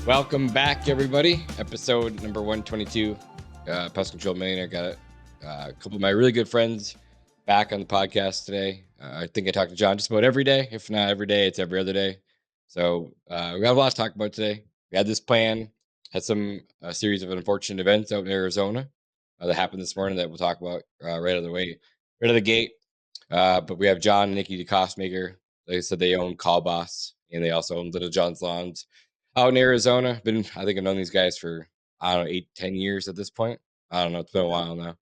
Welcome back, everybody. Episode number 122. Pest Control Millionaire. Got a couple of my really good friends back on the podcast today. I think I talk to John just about every day. If not every day, it's every other day. So we got a lot to talk about today. We had this plan, had a series of unfortunate events out in Arizona that happened this morning that we'll talk about right out of the gate. But we have John and Nikki, DeCausmaker. Like I said, they own CallBoss, and they also own Little John's Lawns out in Arizona. I think I've known these guys for, 8-10 years at this point. I don't know. It's been a while now.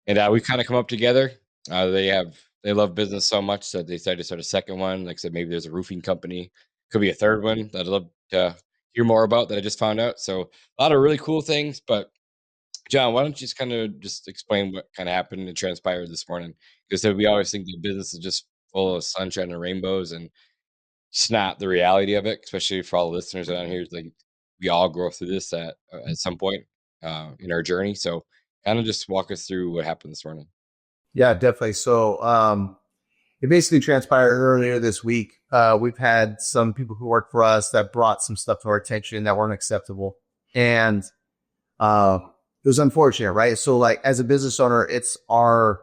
And we've kind of come up together. They love business so much that they decided to start a second one. Like I said, maybe there's a roofing company. Could be a third one that I'd love to hear more about that I just found out. So a lot of really cool things. But John, why don't you just kind of just explain what kind of happened and transpired this morning? Because we always think the business is just full of sunshine and rainbows, and it's not the reality of it, especially for all the listeners around here. It's like we all go through this at some point in our journey. So kind of just walk us through what happened this morning. Yeah, definitely. So it basically transpired earlier this week. We've had some people who work for us that brought some stuff to our attention that weren't acceptable. And it was unfortunate, right? So like as a business owner, it's our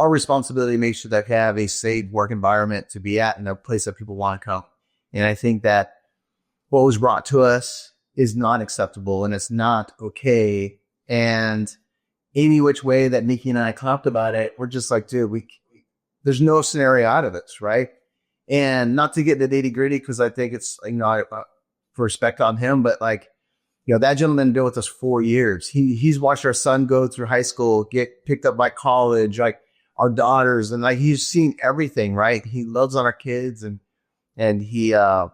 responsibility to make sure that we have a safe work environment to be at and a place that people want to come. And I think that what was brought to us is not acceptable and it's not okay. And any which way that Nikki and I talked about it, we're just like, dude, there's no scenario out of this, right? And not to get into nitty gritty, because I think it's, for respect on him, but like, that gentleman been with us 4 years. He's watched our son go through high school, get picked up by college, like our daughters, and like he's seen everything, right? He loves on our kids, and he's a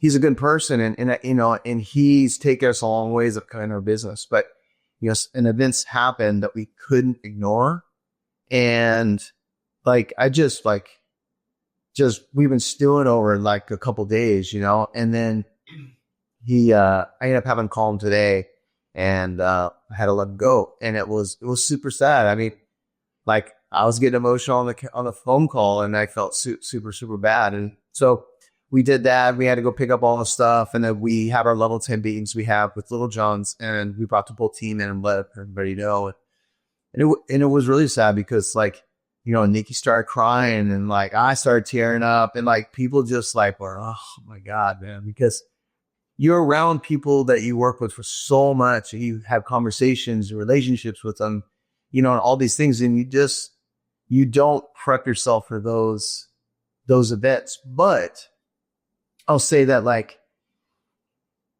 good person, and he's taken us a long ways of kind of our business. But and events happened that we couldn't ignore, and like we've been stewing over like a couple days, and then I ended up having to call him today, and I had to let him go, and it was super sad. I mean, like I was getting emotional on the phone call, and I felt super, super bad. And so we did that. We had to go pick up all the stuff, and then we have our level 10 meetings we have with Little John's, and we brought the whole team in and let everybody know. And it was really sad because like, Nikki started crying, and like I started tearing up, and like people just like were, oh my God, man, because you're around people that you work with for so much, and you have conversations and relationships with them, and all these things, and you don't prep yourself for those events. But I'll say that like,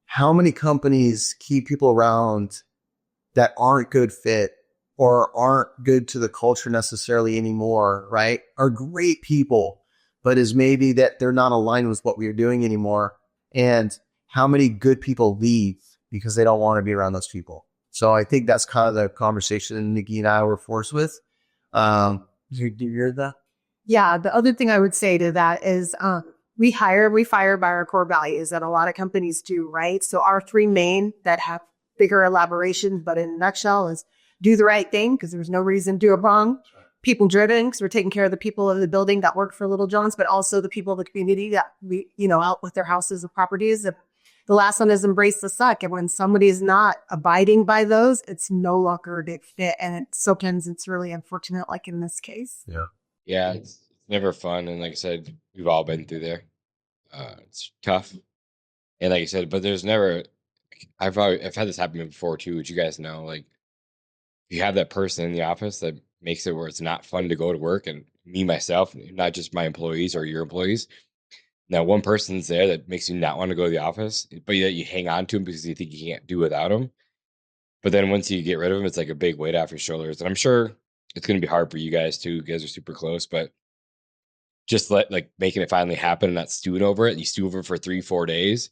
how many companies keep people around that aren't good fit or aren't good to the culture necessarily anymore, right? Are great people, but is maybe that they're not aligned with what we're doing anymore. And how many good people leave because they don't want to be around those people. So I think that's kind of the conversation Nikki and I were forced with. Do you hear that? Yeah. The other thing I would say to that is we fire by our core values that a lot of companies do, right? So our three main that have bigger elaborations, but in a nutshell, is do the right thing because there's no reason to do it wrong. People driven because we're taking care of the people of the building that work for Little John's, but also the people of the community that we, out with their houses and properties. The last one is embrace the suck. And when somebody is not abiding by those, it's no longer a good fit. And sometimes it's really unfortunate, like in this case. Yeah. Yeah, it's never fun. And like I said, we've all been through there. It's tough. And like I said, but there's never, I've had this happen before too, which you guys know, like you have that person in the office that makes it where it's not fun to go to work. And me, myself, not just my employees or your employees. Now, one person's there that makes you not want to go to the office, but yet you hang on to him because you think you can't do without him. But then once you get rid of him, it's like a big weight off your shoulders. And I'm sure it's going to be hard for you guys too. You guys are super close, but just making it finally happen and not stewing over it. You stew over it for 3-4 days.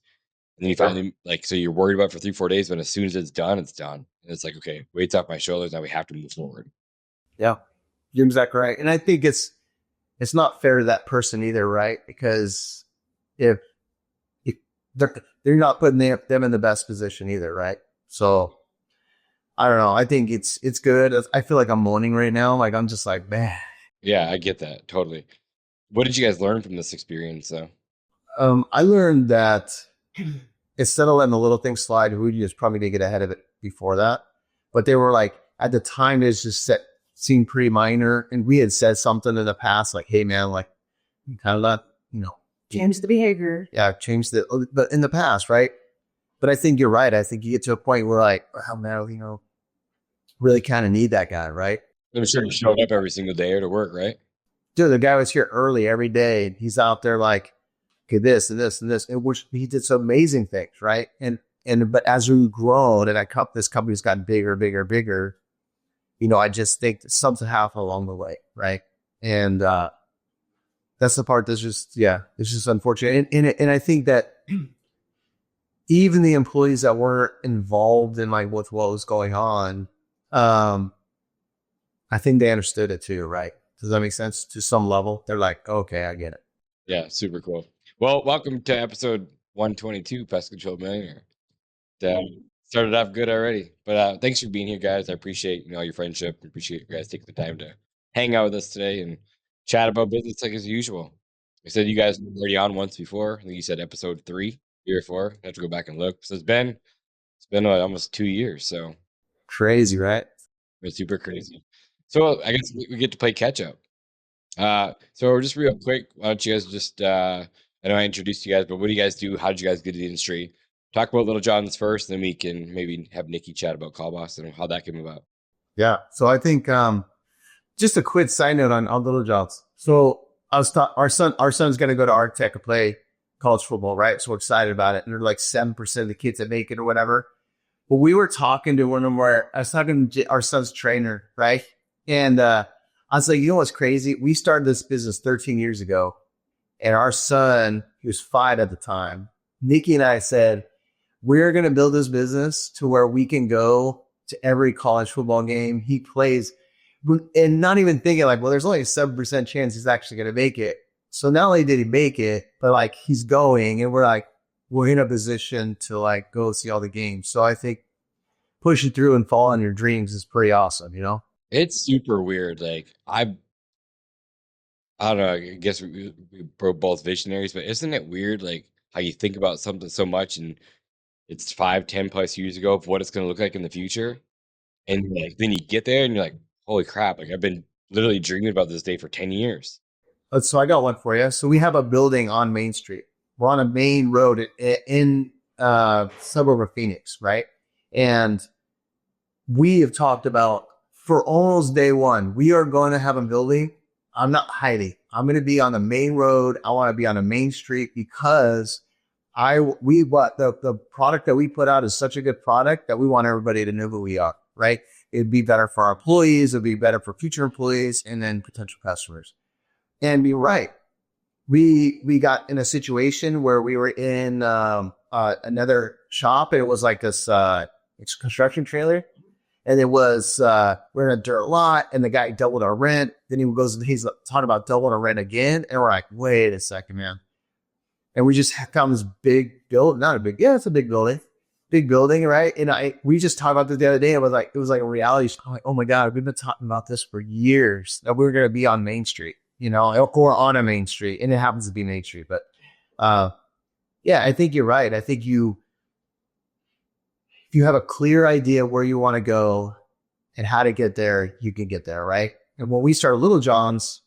And then you finally so you're worried about it for 3-4 days, but as soon as it's done, it's done. And it's like, okay, weight's off my shoulders. Now we have to move forward. Yeah. You're exactly right. And I think it's not fair to that person either, right? Because if they're not putting them in the best position either, right? So I don't know. I think it's good. I feel like I'm moaning right now. Like I'm just like, man. Yeah, I get that totally. What did you guys learn from this experience, though? I learned that instead of letting the little things slide, we just probably need to get ahead of it before that. But they were like, at the time, it just seemed pretty minor. And we had said something in the past, like, hey, man, like, you kind of let, change the behavior. Yeah, but in the past, right? But I think you're right. I think you get to a point where like, oh, man, really kind of need that guy, right? I'm sure he showed up every single day to work, right? Dude, the guy was here early every day. And he's out there like, okay, this and this and this, and which he did some amazing things, right? But as we've grown and this company's gotten bigger, bigger, bigger, I just think that something happened along the way, right? And that's the part that's just, it's just unfortunate. And I think that even the employees that weren't involved in like with what was going on, I think they understood it too, right? Does that make sense? To some level, they're like, okay, I get it. Yeah, super cool. Well, welcome to episode 122, Pest Control Millionaire. Started off good already, but thanks for being here, guys. I appreciate your friendship. I appreciate you guys taking the time to hang out with us today and chat about business like as usual. I said you guys were already on once before. I think you said episode 3 or 4. I have to go back and look. So it's been almost 2 years. So crazy, right? It's super crazy. So I guess we get to play catch up. So just real quick, why don't you guys just I know I introduced you guys, but what do you guys do? How did you guys get to the industry? Talk about Little John's first, then we can maybe have Nikki chat about CallBoss and how that came about. Yeah. So I think just a quick side note on Little John's. So our son's going to go to Arc Tech and play college football, right? So we're excited about it. And they're like 7% of the kids that make it or whatever. But we were talking to I was talking to our son's trainer, right? And I was like, what's crazy? We started this business 13 years ago. And our son, he was 5 at the time. Nikki and I said, we're going to build this business to where we can go to every college football game he plays, and not even thinking like, well, there's only a 7% chance he's actually going to make it. So not only did he make it, but like he's going, and we're in a position to like go see all the games. So I think pushing through and following your dreams is pretty awesome, It's super weird. Like I don't know. I guess we're both visionaries, but isn't it weird? Like how you think about something so much and it's 5-10 plus years ago of what it's going to look like in the future. And like, then you get there and you're like, holy crap. Like I've been literally dreaming about this day for 10 years. So I got one for you. So we have a building on Main Street. We're on a main road in suburb of Phoenix, right? And we have talked about for almost day one, we are going to have a building. I'm not hiding. I'm going to be on the main road. I want to be on a main street because the product that we put out is such a good product that we want everybody to know who we are, right? It'd be better for our employees. It'd be better for future employees and then potential customers. And be right. We got in a situation where we were in another shop, and it was like this construction trailer. And it was, we're in a dirt lot, and the guy doubled our rent. Then he's talking about doubling our rent again. And we're like, wait a second, man. And we just found this big building, it's a big building, right? And we just talked about this the other day. It was like a reality show. I'm like, oh my God, we've been talking about this for years that we were going to be on Main Street, or on a Main Street. And it happens to be Main Street. But, I think you're right. I think if you have a clear idea where you want to go and how to get there, you can get there, right? And when we started Little John's,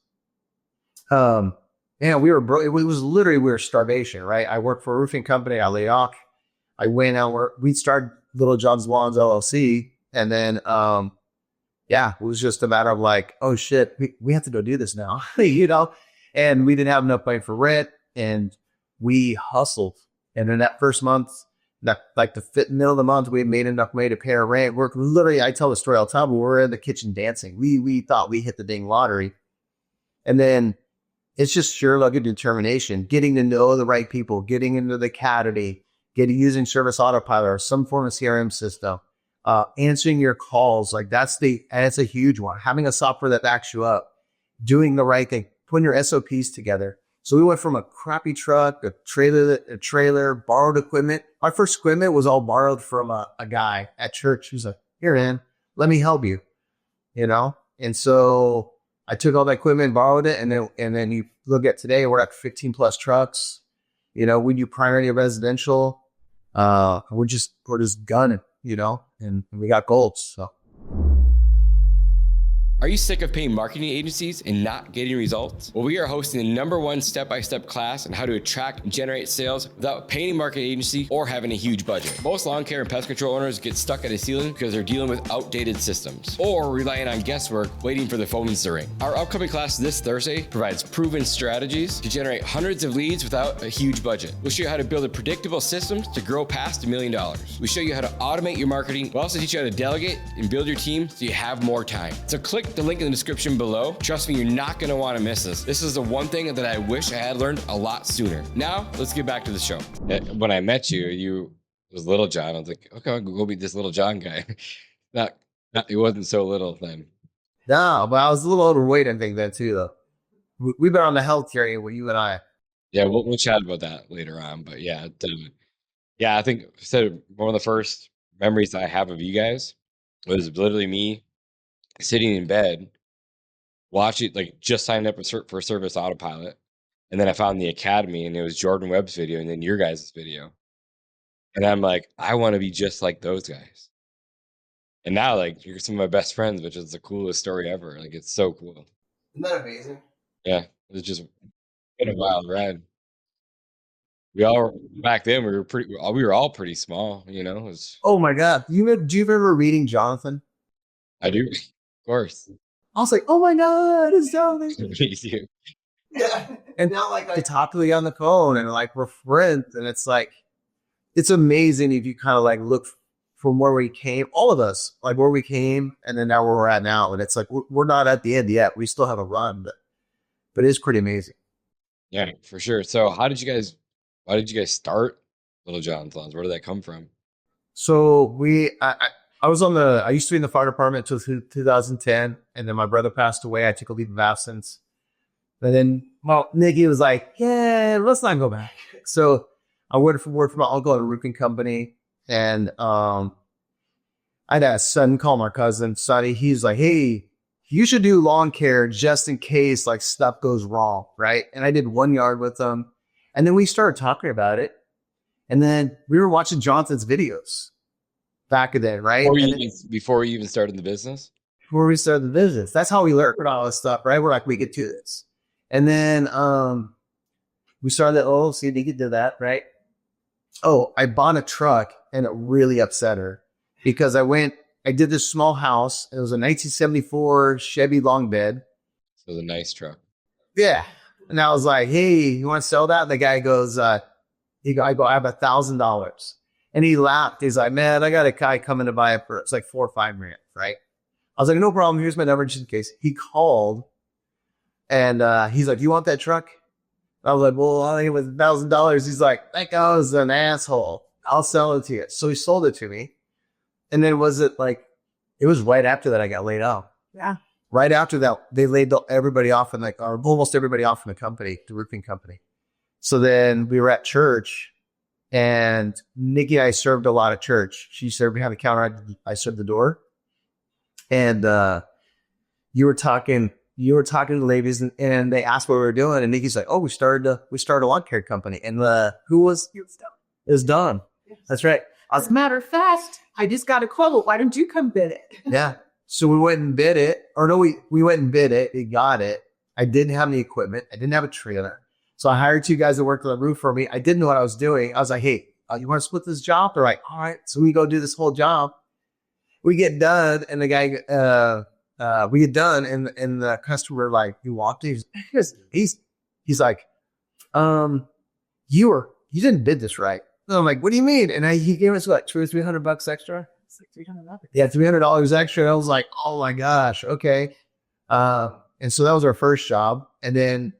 we were broke. It was literally, we were starvation, right? I worked for a roofing company. I laid off. I went out. We started Little John's Lawns LLC, and then it was just a matter of like, oh shit, we have to go do this now, And we didn't have enough money for rent, and we hustled. And then that first month, like the middle of the month, we made enough money to pay our rent. We're literally, I tell the story all the time, but we're in the kitchen dancing. We thought we hit the dang lottery, and then. It's just sheer luck and determination, getting to know the right people, getting into the academy, using Service Autopilot or some form of CRM system, answering your calls. Like that's a huge one. Having a software that backs you up, doing the right thing, putting your SOPs together. So we went from a crappy truck, a trailer, borrowed equipment. Our first equipment was all borrowed from a guy at church who's like, here, man, let me help you, And so I took all that equipment, borrowed it, and then you look at today, we're at 15 plus trucks. We do primarily residential. We're just gunning, and we got goals. So. Are you sick of paying marketing agencies and not getting results? Well, we are hosting the #1 step-by-step class on how to attract and generate sales without paying a marketing agency or having a huge budget. Most lawn care and pest control owners get stuck at a ceiling because they're dealing with outdated systems or relying on guesswork waiting for the phones to ring. Our upcoming class this Thursday provides proven strategies to generate hundreds of leads without a huge budget. We'll show you how to build a predictable system to grow past $1 million. We show you how to automate your marketing. We'll also teach you how to delegate and build your team so you have more time. So click the link in the description below. Trust me, you're not going to want to miss this. This is the one thing that I wish I had learned a lot sooner. Now, let's get back to the show. When I met you was Little John. I was like, okay, I'll go meet this Little John guy. It wasn't so little then. No, but I was a little overweight, I think, then too, though. We've been on the health journey with you and I. Yeah, we'll chat about that later on. But yeah, I think one of the first memories I have of you guys was literally me sitting in bed, watching, like, just signed up for Service Autopilot. And then I found the Academy, and it was Jordan Webb's video and then your guys' video. And I'm like, I want to be just like those guys. And now, like, you're some of my best friends, which is the coolest story ever. Like, it's so cool. Isn't that amazing? Yeah, it's just been a wild ride. Back then we were all pretty small, It was, Oh my God. Do you remember reading Jonathan? I do, of course. I was like, oh my God, it's Jonathan. Me too. Yeah. And now, like, I talk to you on the phone and, like, we're friends. And it's like, it's amazing if you kind of, like, look from where we came, all of us, like, where we came and then now where we're at now. And it's like, we're not at the end yet. We still have a run, but it is pretty amazing. Yeah, for sure. So why did you guys start Little John's Lawns? Where did that come from? So I used to be in the fire department until 2010. And then my brother passed away. I took a leave of absence. And then, Nikki was like, yeah, let's not go back. So I worked for my uncle at a roofing company. And I had a son call my cousin, Sonny. He's like, hey, you should do lawn care just in case, like, stuff goes wrong, right? And I did 1 yard with them. And then we started talking about it. And then we were watching Jonathan's videos back then, right? Before we even started the business? Before we started the business. That's how we learned all this stuff, right? We're like, we could do this. And then we started see, Nikki did that, right? Oh, I bought a truck and it really upset her because I did this small house. It was a 1974 Chevy long bed. So it was a nice truck. Yeah. And I was like, hey, you want to sell that? And the guy goes, I go, I have $1,000. And he laughed. He's like, man, I got a guy coming to buy it for, it's like 4 or 5 grand, right? I was like, no problem. Here's my number just in case. He called and he's like, do you want that truck? I was like, well, I think it was $1,000. He's like, that guy was an asshole. I'll sell it to you. So he sold it to me. And then it was right after that I got laid off. Yeah. Right after that, they laid everybody off or almost everybody off in the company, the roofing company. So then we were at church and Nikki and I served a lot of church. She served behind the counter. I served the door. And you were talking to the ladies and they asked what we were doing. And Nikki's like, oh, we started a lawn care company. And who was it? It was Don. Yes. That's right. As a matter of fact, I just got a quote. Why don't you come bid it? Yeah. So we went and bid it. Or no, we went and bid it. We got it. I didn't have any equipment. I didn't have a trailer. So I hired 2 guys that worked on the roof for me. I didn't know what I was doing. I was like, hey, you want to split this job? They're like, all right. So we go do this whole job. We get done. And the guy, we get done. And the customer, like, he walked in. He's like, you didn't bid this right. And I'm like, what do you mean? And he gave us what, $200 or $300 extra? It's like $300. Yeah, $300 extra. And I was like, oh my gosh, okay. And so that was our first job. And then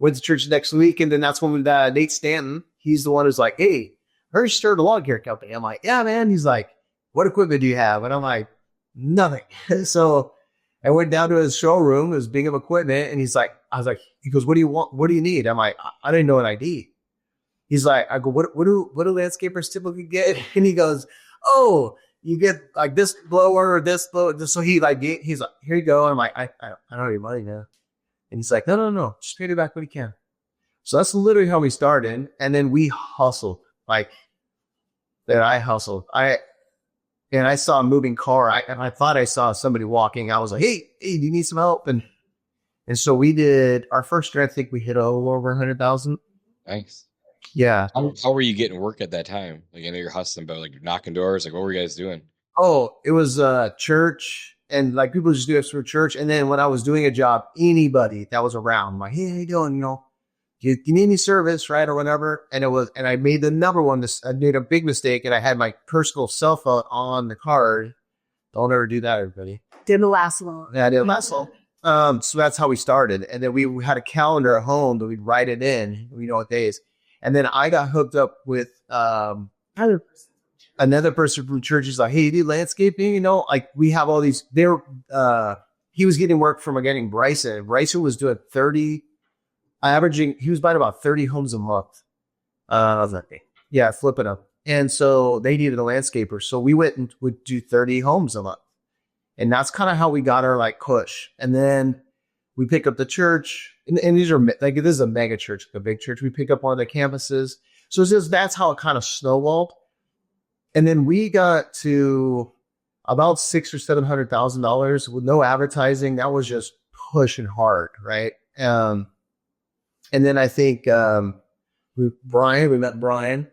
went to church next week. And then that's when Nate Stanton, he's the one who's like, hey, I heard you started a lawn care company. I'm like, yeah, man. He's like, what equipment do you have? And I'm like, nothing. So I went down to his showroom, his Bingham equipment. And he goes, what do you want? What do you need? I'm like, I didn't know what I need. He's like, I go, what do landscapers typically get? And he goes, oh, you get like this blower or this blower. So he's like, here you go. And I'm like, I don't have any money now. And he's like, no, just pay it back when you can. So that's literally how we started. And then we hustled. Like that I hustled. I saw a moving car. I thought I saw somebody walking. I was like, hey, do you need some help? And so we did our first year. I think we hit over 100,000. Nice. Yeah. How were you getting work at that time? Like, I know you're hustling, but like knocking doors. Like, what were you guys doing? Oh, it was church, and like people just do it for church. And then when I was doing a job, anybody that was around, I'm like, hey, how you doing? You need any service, right, or whatever. And I made the number one. I made a big mistake, and I had my personal cell phone on the card. Don't ever do that, everybody. Didn't last long. Yeah, didn't last long. So that's how we started. And then we had a calendar at home that we'd write it in. We know what days. And then I got hooked up with another person from church. He's like, hey, you do landscaping? Like we have all these. He was getting work from getting Bryson. Bryson was doing 30. He was buying about 30 homes a month. Flipping them. And so they needed a landscaper. So we went and would do 30 homes a month. And that's kind of how we got our like push. And then we pick up the church. And these are like, this is a mega church, like a big church. We pick up one of the campuses. So that's how it kind of snowballed. And then we got to about $600,000 or $700,000 with no advertising. That was just pushing hard. Right. And then I think, we met Brian,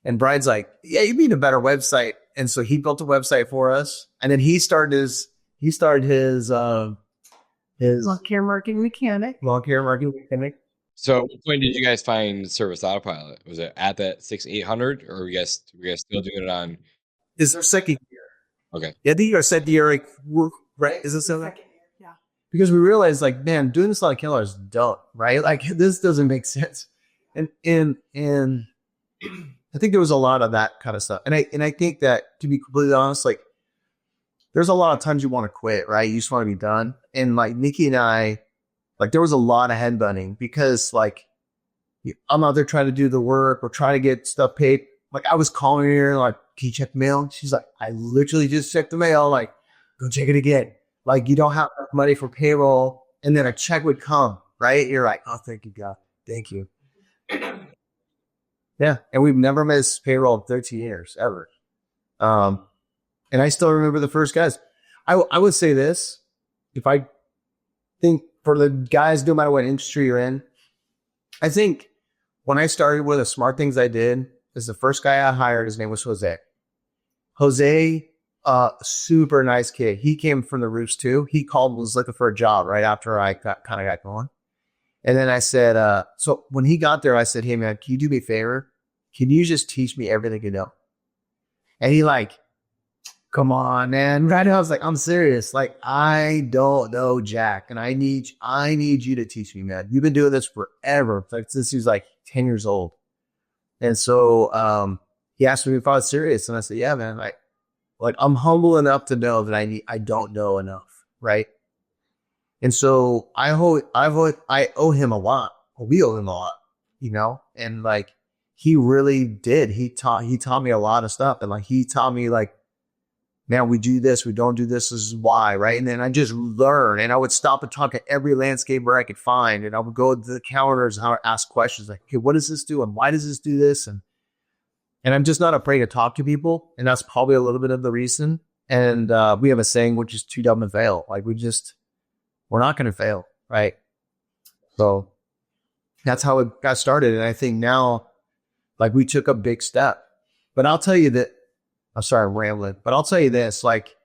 and Brian's like, yeah, you need a better website. And so he built a website for us. And then he started his lawn care marketing mechanic. So at what point did you guys find Service Autopilot? Was it at that 6,800, or were you guys still doing it on? Is our second year. Okay. Yeah, I think our second year, like, right? Is it so? Second year, yeah. Because we realized, like, man, doing this on a killer is dumb, right? Like, this doesn't make sense. And I think there was a lot of that kind of stuff. And I think that, to be completely honest, like, there's a lot of times you want to quit, right? You just want to be done. And like Nikki and I, like, there was a lot of headbutting because like I'm out there trying to do the work or trying to get stuff paid. Like I was calling her like, can you check the mail? She's like, I literally just checked the mail. Like, go check it again. Like, you don't have enough money for payroll. And then a check would come, right? You're like, oh, thank you, God. Thank you. Yeah. And we've never missed payroll in 13 years ever. And I still remember the first guys. I would say this, if I think for the guys, no matter what industry you're in, I think when I started, one of the smart things I did is the first guy I hired, his name was Jose. Jose, super nice kid. He came from the roofs too. He called, was looking for a job right after I got going. And then I said, so when he got there, I said, hey man, can you do me a favor? Can you just teach me everything you know? And he like, come on, man. Right now I was like, I'm serious. Like, I don't know Jack, and I need you to teach me, man. You've been doing this forever. Like since he was like 10 years old. And so he asked me if I was serious, and I said, yeah, man. Like I'm humble enough to know that I don't know enough, right? And so I owe him a lot. We owe him a lot, and like he really did. He taught me a lot of stuff, and like he taught me like, man, we do this, we don't do this is why, right? And then I just learn, and I would stop and talk to every landscaper I could find, and I would go to the counters and I would ask questions like, okay, what does this do, and why does this do this? And I'm just not afraid to talk to people, and that's probably a little bit of the reason. And we have a saying, which is too dumb to fail. Like we're not going to fail, right? So that's how it got started, and I think now, like we took a big step. But I'll tell you that. I'm sorry, I'm rambling, but I'll tell you this, like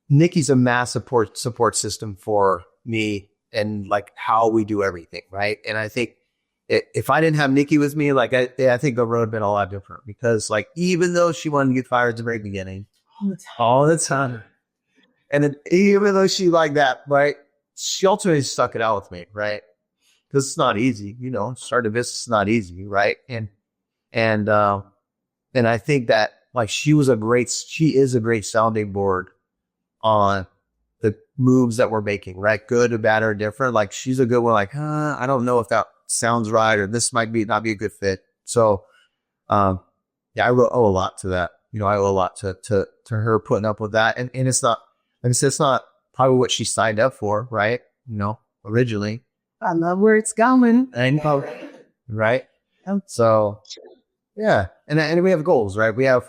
Nikki's a mass support system for me and like how we do everything. Right. And I think if I didn't have Nikki with me, like I think the road would have been a lot different because like, even though she wanted to get fired at the very beginning, all the time. And then even though she like that, right, she ultimately stuck it out with me. Right. Because it's not easy, starting a business is not easy. Right. And I think that like she is a great sounding board on the moves that we're making, right? Good or bad or different. Like she's a good one. Like, I don't know if that sounds right or this might not be a good fit. So, I owe a lot to that. I owe a lot to her putting up with that. And it's not, like I said, it's not probably what she signed up for, right? Originally. I love where it's going. I know, right? So. Yeah. And we have goals, right? We have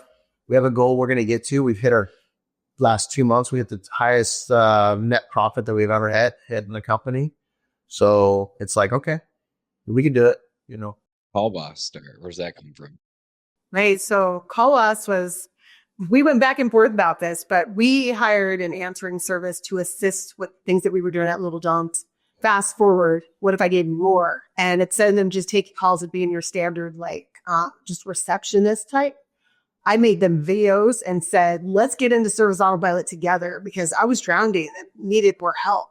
a goal we're going to get to. We've hit our last 2 months. We hit the highest net profit that we've ever had in the company. So it's like, okay, we can do it, CallBoss, where's that come from? Right. So CallBoss we went back and forth about this, but we hired an answering service to assist with things that we were doing at Little John's. Fast forward, what if I did more? And instead of them just taking calls and being your standard, just receptionist type, I made them videos and said, let's get into service autopilot together because I was drowning and needed more help.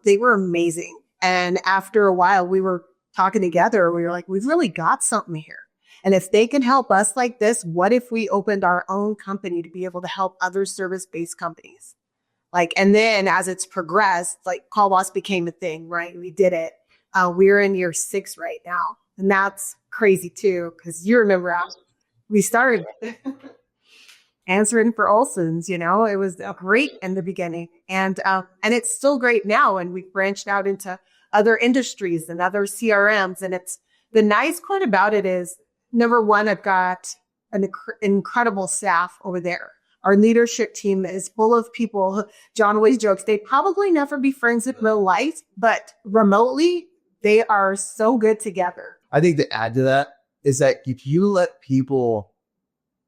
They were amazing. And after a while, we were talking together. We were like, we've really got something here. And if they can help us like this, what if we opened our own company to be able to help other service-based companies? And then as it's progressed, CallBoss became a thing, right? We did it. We're in year 6 right now. And that's crazy too, because you remember how we started answering for Olson's, it was great in the beginning. And it's still great now. And we've branched out into other industries and other CRMs. And the nice part about it is, number one, I've got an incredible staff over there. Our leadership team is full of people. John always jokes, they'd probably never be friends in real life, but remotely, they are so good together. I think to add to that is that if you let people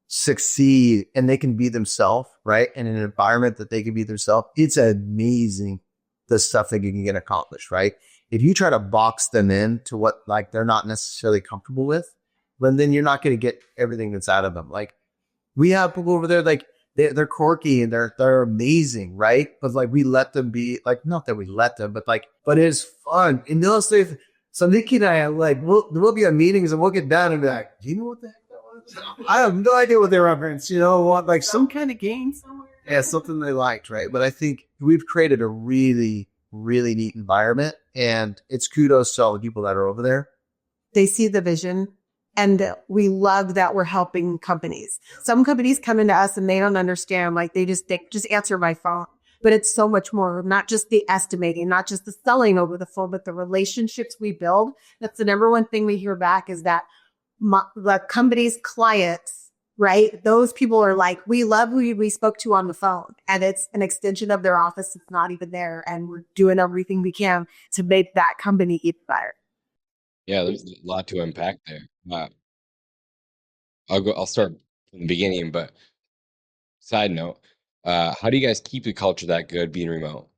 succeed and they can be themselves, right? In an environment that they can be themselves, it's amazing the stuff that you can get accomplished, right? If you try to box them in to what they're not necessarily comfortable with, then you're not going to get everything that's out of them. We have people over there, they're quirky and they're amazing, right? But we let them be not that we let them, but it's fun. And they'll say, so Nikki and I we'll be at meetings and we'll get down and be like, do you know what the heck that was? I have no idea what they reference, some kind of game somewhere. Yeah, something they liked, right? But I think we've created a really, really neat environment, and it's kudos to all the people that are over there. They see the vision. And we love that we're helping companies. Some companies come into us and they don't understand. They just answer my phone. But it's so much more, not just the estimating, not just the selling over the phone, but the relationships we build. That's the number one thing we hear back is that the company's clients, right? Those people are we love who we spoke to on the phone. And it's an extension of their office. It's not even there. And we're doing everything we can to make that company even better. Yeah, there's a lot to unpack there. I'll start from the beginning, but side note, how do you guys keep the culture that good being remote?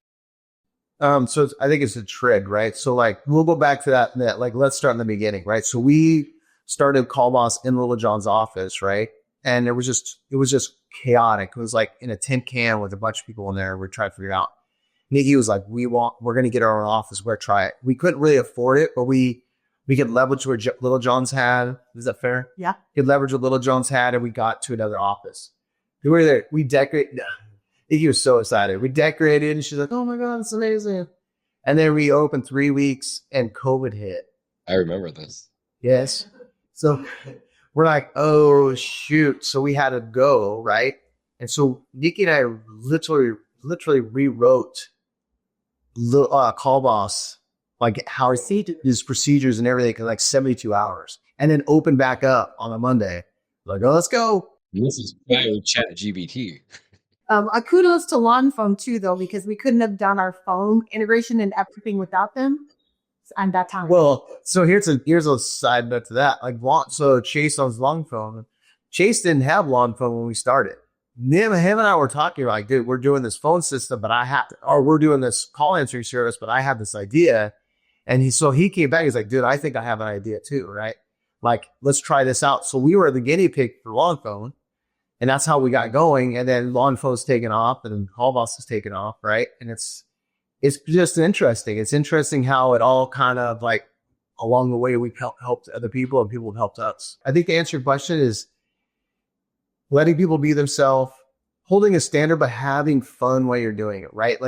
So I think it's a trick, right? So we'll go back to that. Let's start in the beginning, right? So we started CallBoss in Little John's office, right? And it was just chaotic. It was in a tin can with a bunch of people in there. We're trying to figure it out. Nikki was like, we're going to get our own office. We're try it. We couldn't really afford it, but we could leverage what Little John's had. Is that fair? Yeah. We could leverage what Little John's had, and we got to another office. We were there. We decorated. Nikki was so excited. We decorated, and she's like, oh my God, it's amazing. And then we opened 3 weeks, and COVID hit. I remember this. Yes. So we're like, oh, shoot. So we had to go, right? And so Nikki and I literally rewrote CallBoss, how his procedures and everything in 72 hours, and then open back up on a Monday. Oh, let's go. This is why we chat GBT. Kudos to Lawn Phone too, though, because we couldn't have done our phone integration and everything without them at that time. Well, so here's a side note to that. So Chase owns Lawn Phone. Chase didn't have Lawn Phone when we started. Him and I were talking dude, we're doing this phone system, but we're doing this call answering service, but I have this idea. And he came back. He's like, dude, I think I have an idea too, right? Let's try this out. So we were the guinea pig for Lawn Phone, and that's how we got going. And then Lawn Phone's taken off, and CallBoss is taken off, right? And it's just interesting. It's interesting how it all kind of along the way we've helped other people and people have helped us. I think to answer your question is letting people be themselves, holding a standard, but having fun while you're doing it, right?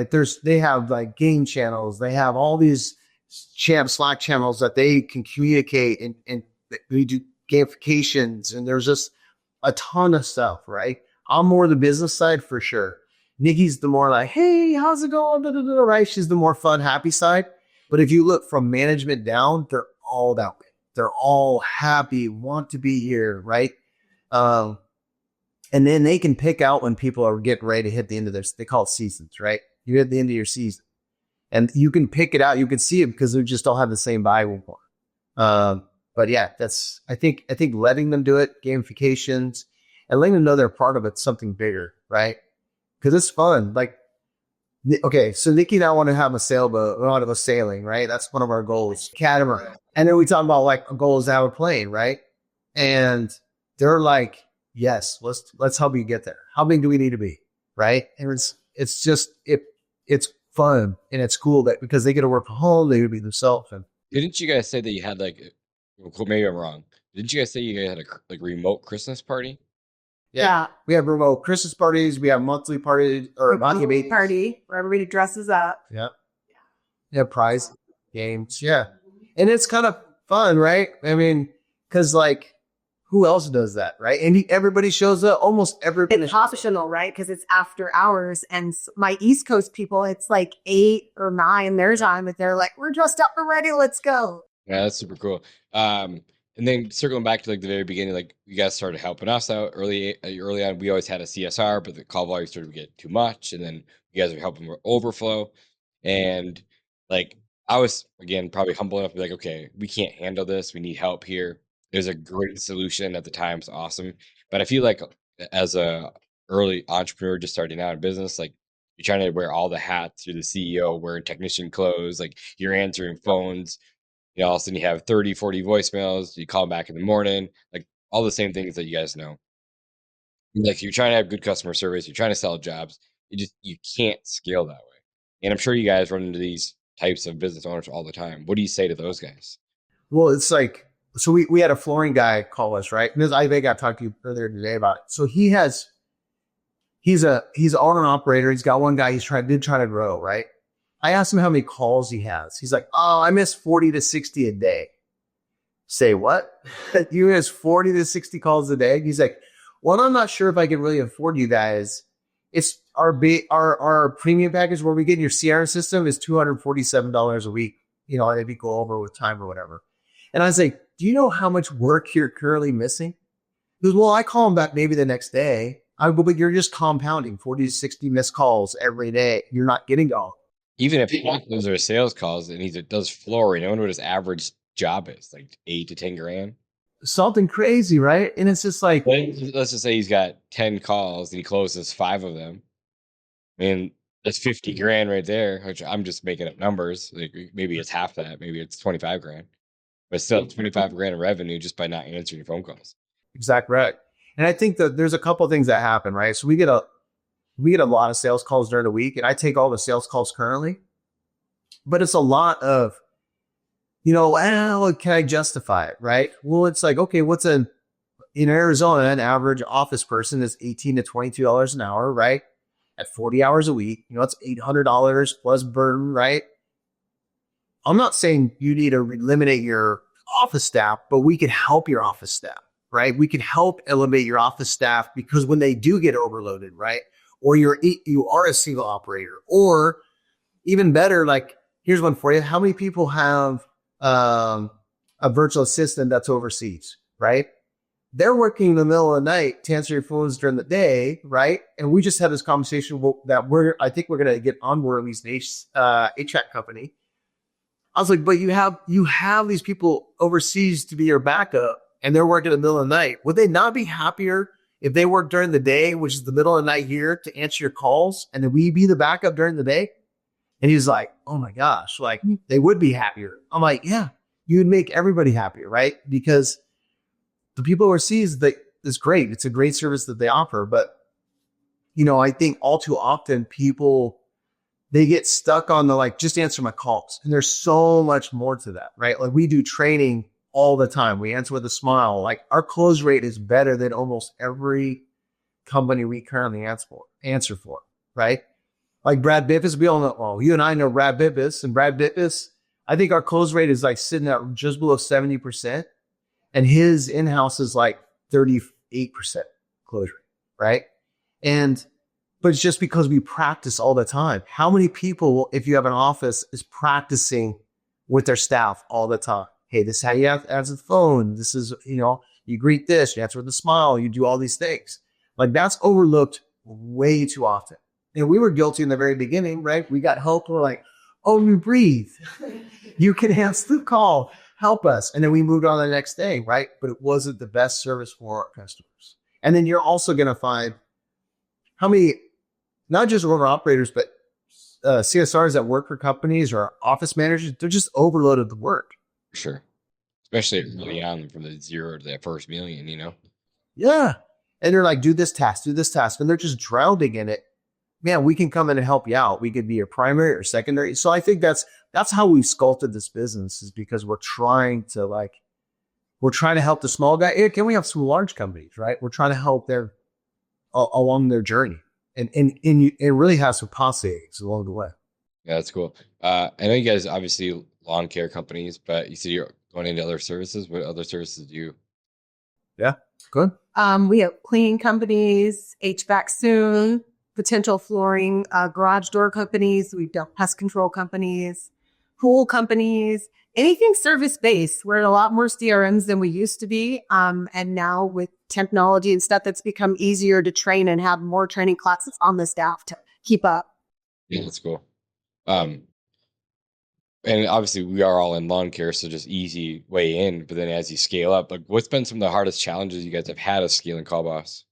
They have game channels. They have all these Slack channels that they can communicate, and we do gamifications, and there's just a ton of stuff, right? I'm more the business side for sure. Nikki's the more hey, how's it going? Right? She's the more fun, happy side. But if you look from management down, they're all that way. They're all happy, want to be here, right? And then they can pick out when people are getting ready to hit the end of they call it seasons, right? You're at the end of your season. And you can pick it out. You can see it because they just all have the same buy. But yeah, I think letting them do it, gamifications, and letting them know they're part of it, something bigger, right? Because it's fun. Like, okay, so Nikki and I want to have a sailboat. We want to go sailing, right? That's one of our goals. Catamaran. And then we talk about like a goal is to have a plane, right? And they're like, yes, let's help you get there. How big do we need to be, right? And it's just it's fun and it's cool that because they get to work from home, they can be themselves. And didn't you guys say that you had like, maybe I'm wrong. Didn't you guys say you guys had a like remote Christmas party? Yeah. We have remote Christmas parties. We have monthly parties or monthly party where everybody dresses up. Yeah. Yeah. Prize games. Yeah. And it's kind of fun, right? I mean, cause like, who else does that, right? And everybody shows up. Almost everybody. It's optional, right? Because it's after hours. And my East Coast people, it's like 8 or 9 their time, but they're like, we're dressed up and ready. Let's go. Yeah, that's super cool. And then circling back to like the very beginning, like you guys started helping us out early on. We always had a CSR, but the call volume started to get too much, and then you guys were helping with overflow. And like I was again probably humble enough to be like, okay, we can't handle this. We need help here. There's a great solution at the time. It's awesome. But I feel like as a early entrepreneur just starting out in business, like you're trying to wear all the hats. You're the CEO wearing technician clothes, like you're answering phones. You know, all of a sudden you have 30, 40 voicemails. You call them back in the morning, like all the same things that you guys know. Like you're trying to have good customer service. You're trying to sell jobs. You can't scale that way. And I'm sure you guys run into these types of business owners all the time. What do you say to those guys? Well, it's like, so we had a flooring guy call us, right? And I think I talked to you earlier today about it. So he's an owner and operator. He's got one guy did try to grow, right? I asked him how many calls he has. He's like, oh, I miss 40 to 60 a day. Say what? You miss 40 to 60 calls a day? He's like, well, I'm not sure if I can really afford you guys. It's our premium package where we get in your CRM system is $247 a week. You know, maybe go over with time or whatever. And I was like, do you know how much work you're currently missing? He goes, well, I call him back maybe the next day. I go, but you're just compounding 40 to 60 missed calls every day. You're not getting to all. Even if those are sales calls and he does flooring, I wonder what his average job is, like 8 to 10 grand. Something crazy, right? And it's just like, let's just say he's got 10 calls and he closes 5 of them. I mean, that's 50 grand right there, which I'm just making up numbers. Like maybe it's half that, maybe it's 25 grand, but still 25 grand of revenue just by not answering your phone calls. Exactly right. And I think that there's a couple of things that happen, right? So we get a lot of sales calls during the week, and I take all the sales calls currently, but it's a lot of, you know, well, can I justify it, right? Well, it's like, okay, in Arizona, an average office person is $18 to $22 an hour, right? At 40 hours a week, you know, it's $800 plus burden, right? I'm not saying you need to eliminate your office staff, but we can help your office staff, right? We can help elevate your office staff because when they do get overloaded, right? Or you are a single operator, or even better, like here's one for you. How many people have a virtual assistant that's overseas, right? They're working in the middle of the night to answer your phones during the day, right? And we just had this conversation that I think we're going to get on board at least an HVAC company. I was like, but you have these people overseas to be your backup, and they're working in the middle of the night. Would they not be happier if they work during the day, which is the middle of the night here, to answer your calls, and then we be the backup during the day? And he was like, oh my gosh, like they would be happier. I'm like, yeah, you would make everybody happier, right? Because the people overseas, it's great. It's a great service that they offer. But, you know, I think all too often people, they get stuck on the, like, just answer my calls. And there's so much more to that, right? Like we do training all the time. We answer with a smile. Like our close rate is better than almost every company we currently answer for, right? Like Brad Biffis, we all know, well, you and I know Brad Biffis, and Brad Biffis, I think our close rate is like sitting at just below 70%. And his in-house is like 38% close rate, right? But it's just because we practice all the time. How many people, if you have an office, is practicing with their staff all the time? hey, this is how you answer the phone. This is, you greet this, you answer with a smile, you do all these things. Like that's overlooked way too often. And we were guilty in the very beginning, right? We got help. We're like, oh, you breathe. You can answer the call. Help us. And then we moved on to the next thing, right? But it wasn't the best service for our customers. And then you're also going to find how many, not just owner operators, but CSRs that work for companies or office managers, they're just overloaded with work. Sure. Especially early on from the 0 to that first million, Yeah. And they're like, do this task. And they're just drowning in it. Man, we can come in and help you out. We could be your primary or secondary. So I think that's how we've sculpted this business, is because we're trying to help the small guy. Can we have some large companies, right? We're trying to help along their journey. And it really has some cost savings along the way. Yeah, that's cool. I know you guys obviously lawn care companies, but you said you're going into other services. What other services do you? Yeah, good. We have cleaning companies, HVAC soon, potential flooring, garage door companies. We've done pest control companies, pool companies, anything service-based. We're in a lot more CRMs than we used to be. And now with technology and stuff, that's become easier to train and have more training classes on the staff to keep up. Yeah, that's cool. And obviously we are all in lawn care, so just easy way in. But then as you scale up, like what's been some of the hardest challenges you guys have had as scaling CallBoss?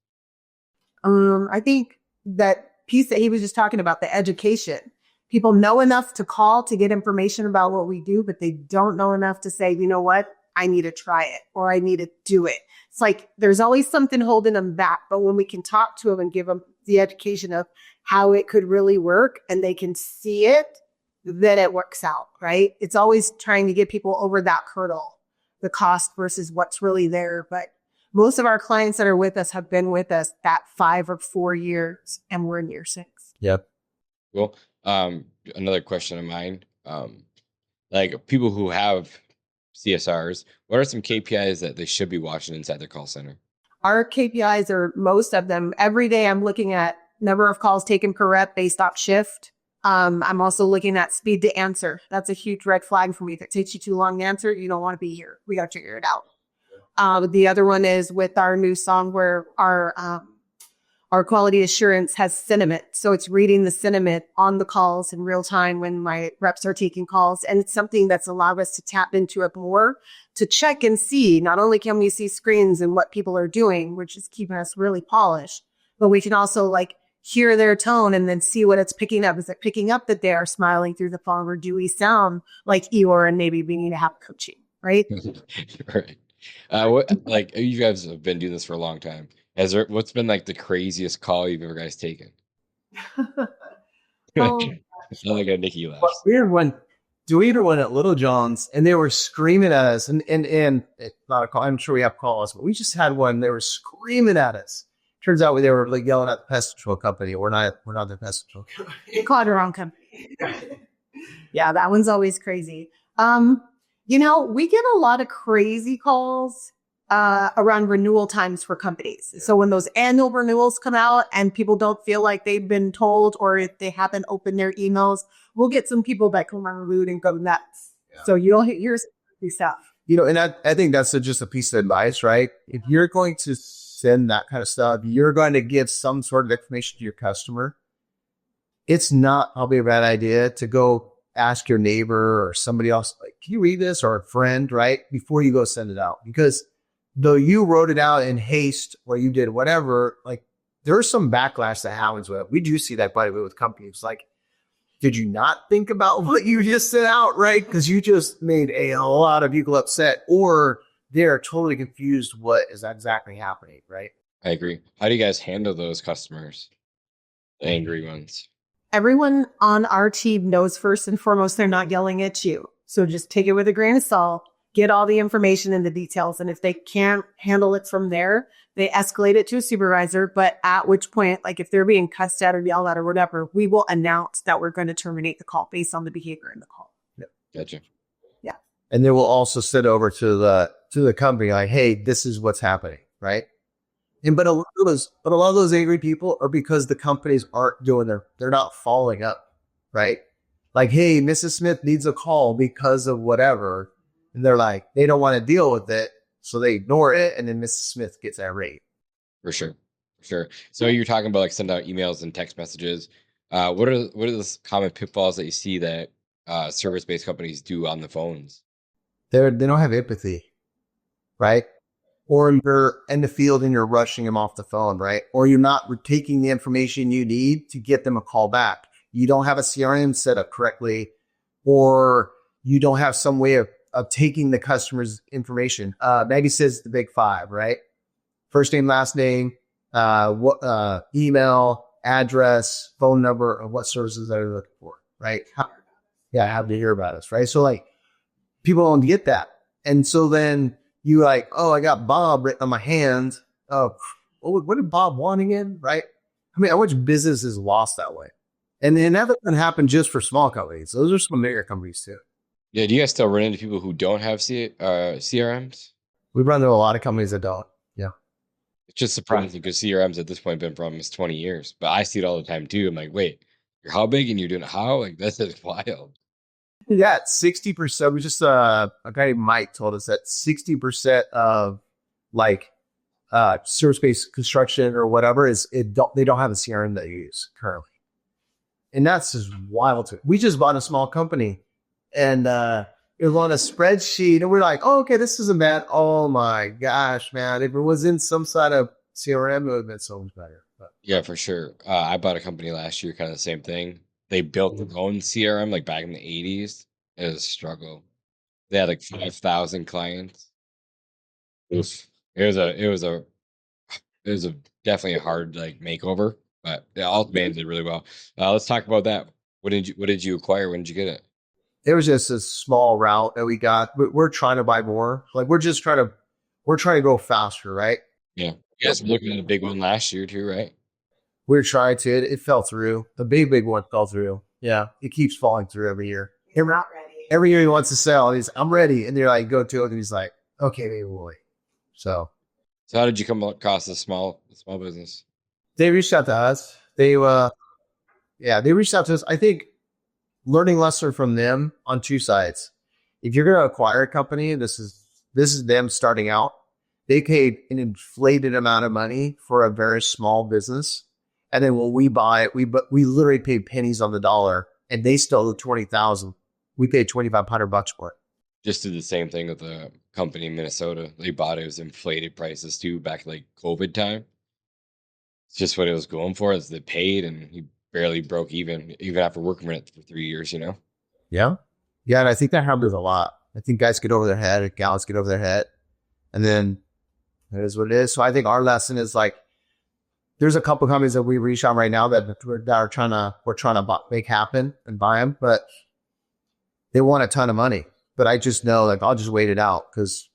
I think that piece that he was just talking about, the education. People know enough to call to get information about what we do, but they don't know enough to say, you know what, I need to try it or I need to do it. It's like there's always something holding them back. But when we can talk to them and give them the education of how it could really work and they can see it, then it works out, right? It's always trying to get people over that hurdle, the cost versus what's really there. But most of our clients that are with us have been with us that 5 or 4 years, and we're in year 6. Yep. Well, another question of mine, like people who have CSRs, what are some KPIs that they should be watching inside their call center? Our KPIs are, most of them, every day I'm looking at number of calls taken per rep based off shift. I'm also looking at speed to answer. That's a huge red flag for me. If it takes you too long to answer, you don't want to be here. We got to figure it out. The other one is with our new song where our quality assurance has sentiment. So it's reading the sentiment on the calls in real time when my reps are taking calls. And it's something that's allowed us to tap into it more to check and see. Not only can we see screens and what people are doing, which is keeping us really polished, but we can also like hear their tone and then see what it's picking up. Is it picking up that they are smiling through the phone, or do we sound like Eeyore and maybe we need to have coaching, right? Right. Like you guys have been doing this for a long time. What's been like the craziest call you've ever guys taken? It's not like a Nikki laughs. We had one at Little John's, and they were screaming at us. And it's not a call. I'm sure we have calls, but we just had one. They were screaming at us. Turns out they were like yelling at the pest control company. We're not the pest control company. You called the wrong company. Yeah, that one's always crazy. We get a lot of crazy calls around renewal times for companies. So when those annual renewals come out and people don't feel like they've been told, or if they haven't opened their emails, we'll get some people that come unruly and go nuts. Yeah. So you'll hear some crazy stuff. And I think that's just a piece of advice, right? If you're going to send that kind of stuff, you're going to give some sort of information to your customer. It's not probably a bad idea to go ask your neighbor or somebody else, like, can you read this, or a friend, right? Before you go send it out. Because though you wrote it out in haste or you did whatever, like there's some backlash that happens with it. We do see that, by the way, with companies. Like, did you not think about what you just sent out, right? Because you just made a lot of people upset, or they're totally confused what is exactly happening, right? I agree. How do you guys handle those customers, the angry ones? Everyone on our team knows first and foremost they're not yelling at you. So just take it with a grain of salt, get all the information and the details. And if they can't handle it from there, they escalate it to a supervisor. But at which point, like if they're being cussed at or yelled at or whatever, we will announce that we're going to terminate the call based on the behavior in the call. Yep. Gotcha. Yeah. And then we'll also sit over to the company like, hey, this is what's happening, right? But a lot of those angry people are because the companies aren't they're not following up, right? Like, hey, Mrs. Smith needs a call because of whatever. And they're like, they don't want to deal with it. So they ignore it. And then Mrs. Smith gets irate. For sure. For sure. So you're talking about like send out emails and text messages. What are the common pitfalls that you see that service-based companies do on the phones? They don't have empathy, right? Or you're in the field and you're rushing them off the phone, right? Or you're not taking the information you need to get them a call back. You don't have a CRM set up correctly, or you don't have some way of taking the customer's information. Maggie says the big five, right? First name, last name, email, address, phone number, or what services they're looking for, right? How to hear about us, right? So like people don't get that. And so then you like, oh, I got Bob written on my hand. Oh, what did Bob want again, right? I mean, how much business is lost that way? And then that doesn't happen just for small companies. Those are some bigger companies too. Yeah, do you guys still run into people who don't have CRMs? We run into a lot of companies that don't. Yeah. It's just surprising because CRMs at this point have been for almost 20 years. But I see it all the time too. I'm like, wait, you're how big and you're doing how? Like, this is wild. Yeah, 60%. We just a guy named Mike told us that 60% of like service-based construction or whatever they don't have a CRM that you use currently. And that's just wild to it. We just bought a small company and it was on a spreadsheet and we're like, oh, okay, this isn't bad. Oh my gosh, man. If it was in some sort of CRM, it would have been so much better. But Yeah, for sure. I bought a company last year, kind of the same thing. They built their own CRM like back in the 80s. It was a struggle. They had like 5,000 clients. Oof. It was a definitely a hard like makeover, but yeah, all the bands did really well. Let's talk about that. What did you acquire? When did you get it? it was just a small route that we got. We're trying to buy more. Like we're trying to go faster, right? Yeah. You guys were looking at a big one last year too, right? We're trying to. It fell through. The big one fell through. Yeah, it keeps falling through every year. You're not ready. Every year he wants to sell. I'm ready, and they're like, go to it, and he's like, okay, maybe we'll wait. So how did you come across the small business? they reached out to us. They reached out to us. I think learning lesson from them on two sides. If you're going to acquire a company, this is them starting out. They paid an inflated amount of money for a very small business. And then when we buy it, we literally paid pennies on the dollar, and they still owe $20,000. We paid $2,500 for it. Just did the same thing with a company in Minnesota. They bought it. It was inflated prices too, back like COVID time. It's just what it was going for. Is they paid, and he barely broke even after working for it for 3 years. You know. Yeah, and I think that happens a lot. I think guys get over their head, gals get over their head, and then it is what it is. So I think our lesson is like, there's a couple companies that we reach on right now that we're trying to make happen and buy them, but they want a ton of money. But I just know, like, I'll just wait it out because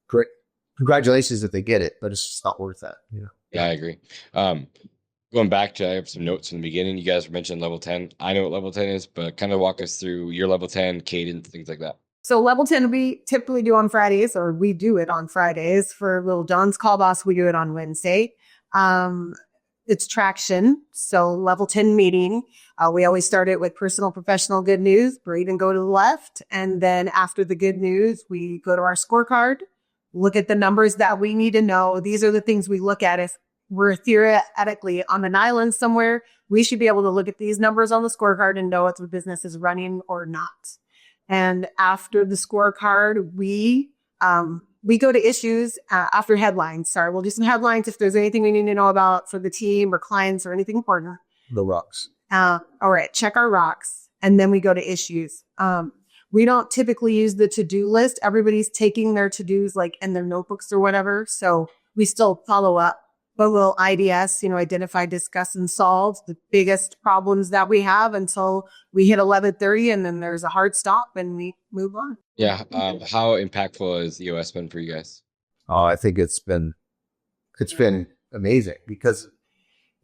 great, congratulations if they get it, but it's just not worth that. You know? Yeah, I agree. Going back to, I have some notes from the beginning. You guys mentioned level 10. I know what level 10 is, but kind of walk us through your level 10 cadence, things like that. So level 10 we typically do on Fridays, or we do it on Fridays. For Little John's CallBoss, we do it on Wednesday. It's traction. So level 10 meeting, we always start it with personal, professional, good news, breathe and go to the left. And then after the good news, we go to our scorecard, look at the numbers that we need to know. These are the things we look at. If we're theoretically on an island somewhere, we should be able to look at these numbers on the scorecard and know if the business is running or not. And after the scorecard, we go to issues after headlines. Sorry, we'll do some headlines if there's anything we need to know about for the team or clients or anything important. The rocks. All right, check our rocks. And then we go to issues. We don't typically use the to-do list. Everybody's taking their to-dos like in their notebooks or whatever. So we still follow up. But we'll IDS, identify, discuss, and solve the biggest problems that we have until we hit 11:30, and then there's a hard stop and we move on. Yeah. How impactful has EOS been for you guys? Oh, I think it's been amazing because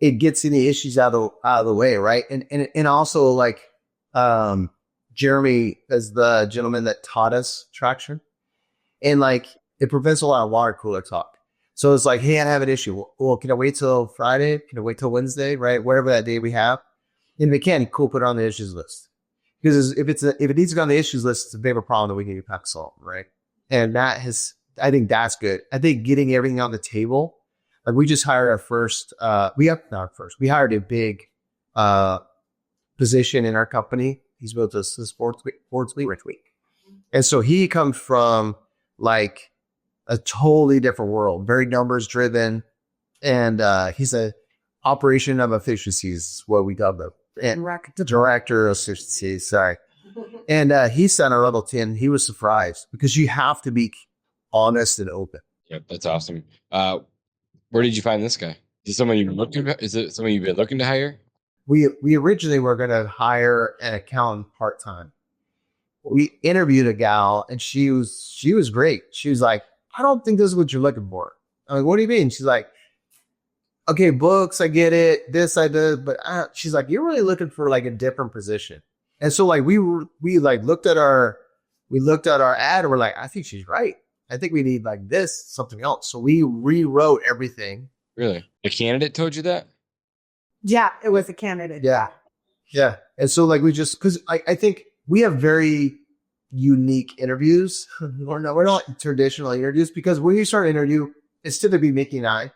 it gets any issues out of the way, right? And also like Jeremy is the gentleman that taught us traction, and like it prevents a lot of water cooler talk. So it's like, hey, I have an issue. Well, can I wait till Friday? Can I wait till Wednesday? Right? Whatever that day we have. And if we can, cool, put it on the issues list. Because if it needs to go on the issues list, it's a bigger problem that we need to pack salt, right? And I think that's good. I think getting everything on the table, like we just hired our first, we hired a big position in our company. He's built us a sports leadership week. And so he comes from like a totally different world, very numbers driven. And he's a operation of efficiencies, what we dub them. And the director of efficiencies, sorry. And he sent a level 10. He was surprised because you have to be honest and open. Yep, that's awesome. Where did you find this guy? Is it someone you've been looking to hire? We originally were going to hire an accountant part-time. We interviewed a gal and she was great. She was like, I don't think this is what you're looking for. I'm like, what do you mean? She's like, okay, books, I get it. This I did, but she's like, you're really looking for like a different position. And so like we looked at our ad and we're like, I think she's right. I think we need like this, something else. So we rewrote everything. Really? A candidate told you that? Yeah, it was a candidate. Yeah. Yeah. And so like because I think we have very unique interviews. We're not traditional interviews because when you start an interview, it's typically Nikki and I.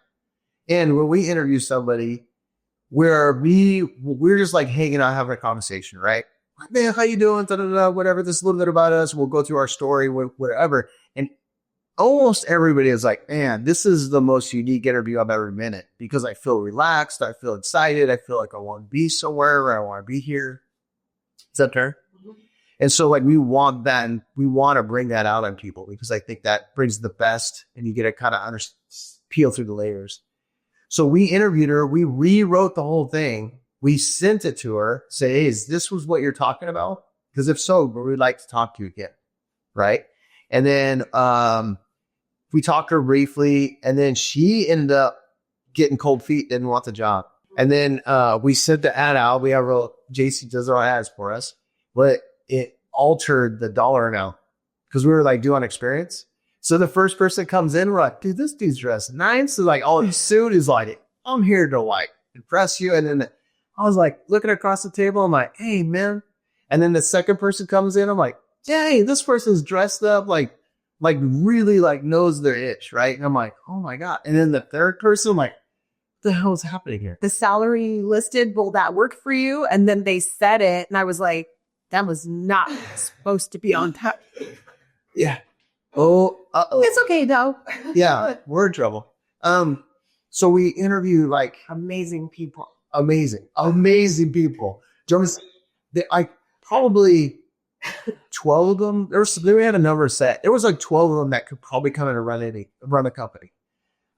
And when we interview somebody, we're just like hanging out, having a conversation, right? Like, man, how you doing? Da, da, da, whatever. This is a little bit about us. We'll go through our story, whatever. And almost everybody is like, man, this is the most unique interview I've ever been in because I feel relaxed. I feel excited. I feel like I want to be somewhere where I want to be here. etc. And so like we want that and we want to bring that out on people because I think that brings the best and you get to kind of peel through the layers. So we interviewed her. We rewrote the whole thing. We sent it to her. Say, hey, is this was what you're talking about? Because if so, we'd like to talk to you again. Right. And then we talked to her briefly and then she ended up getting cold feet, didn't want the job. And then we sent the ad out. We have JC does our ads for us, but it altered the dollar amount because we were like doing experience. So the first person comes in, we're like, dude, this dude's dressed nice. So like all the suit is like, I'm here to like impress you. And then I was like looking across the table. I'm like, hey man. And then the second person comes in. I'm like, dang, this person's dressed up like really like knows their itch. Right. And I'm like, oh my God. And then the third person, I'm like, what the hell is happening here? The salary listed, will that work for you? And then they said it. And I was like, that was not supposed to be on top. Yeah. Oh, it's okay though. Yeah, we're in trouble. So we interview like amazing people. Amazing people. Jonas, probably 12 of them. We had a number set. There was like 12 of them that could probably come in and run the company.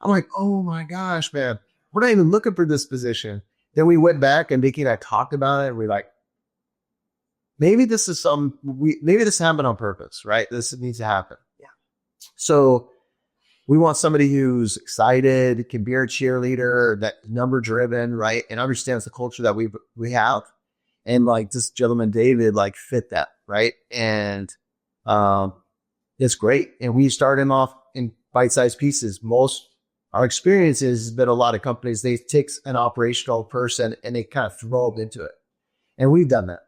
I'm like, oh my gosh, man, we're not even looking for this position. Then we went back and Nikki and I talked about it. And we're like, maybe this is maybe this happened on purpose, right? This needs to happen. Yeah. So we want somebody who's excited, can be our cheerleader, that number driven, right? And understands the culture that we have. And like this gentleman, David, like fit that, right? And it's great. And we start him off in bite-sized pieces. Our experience has been a lot of companies, they take an operational person and they kind of throw them into it. And we've done that.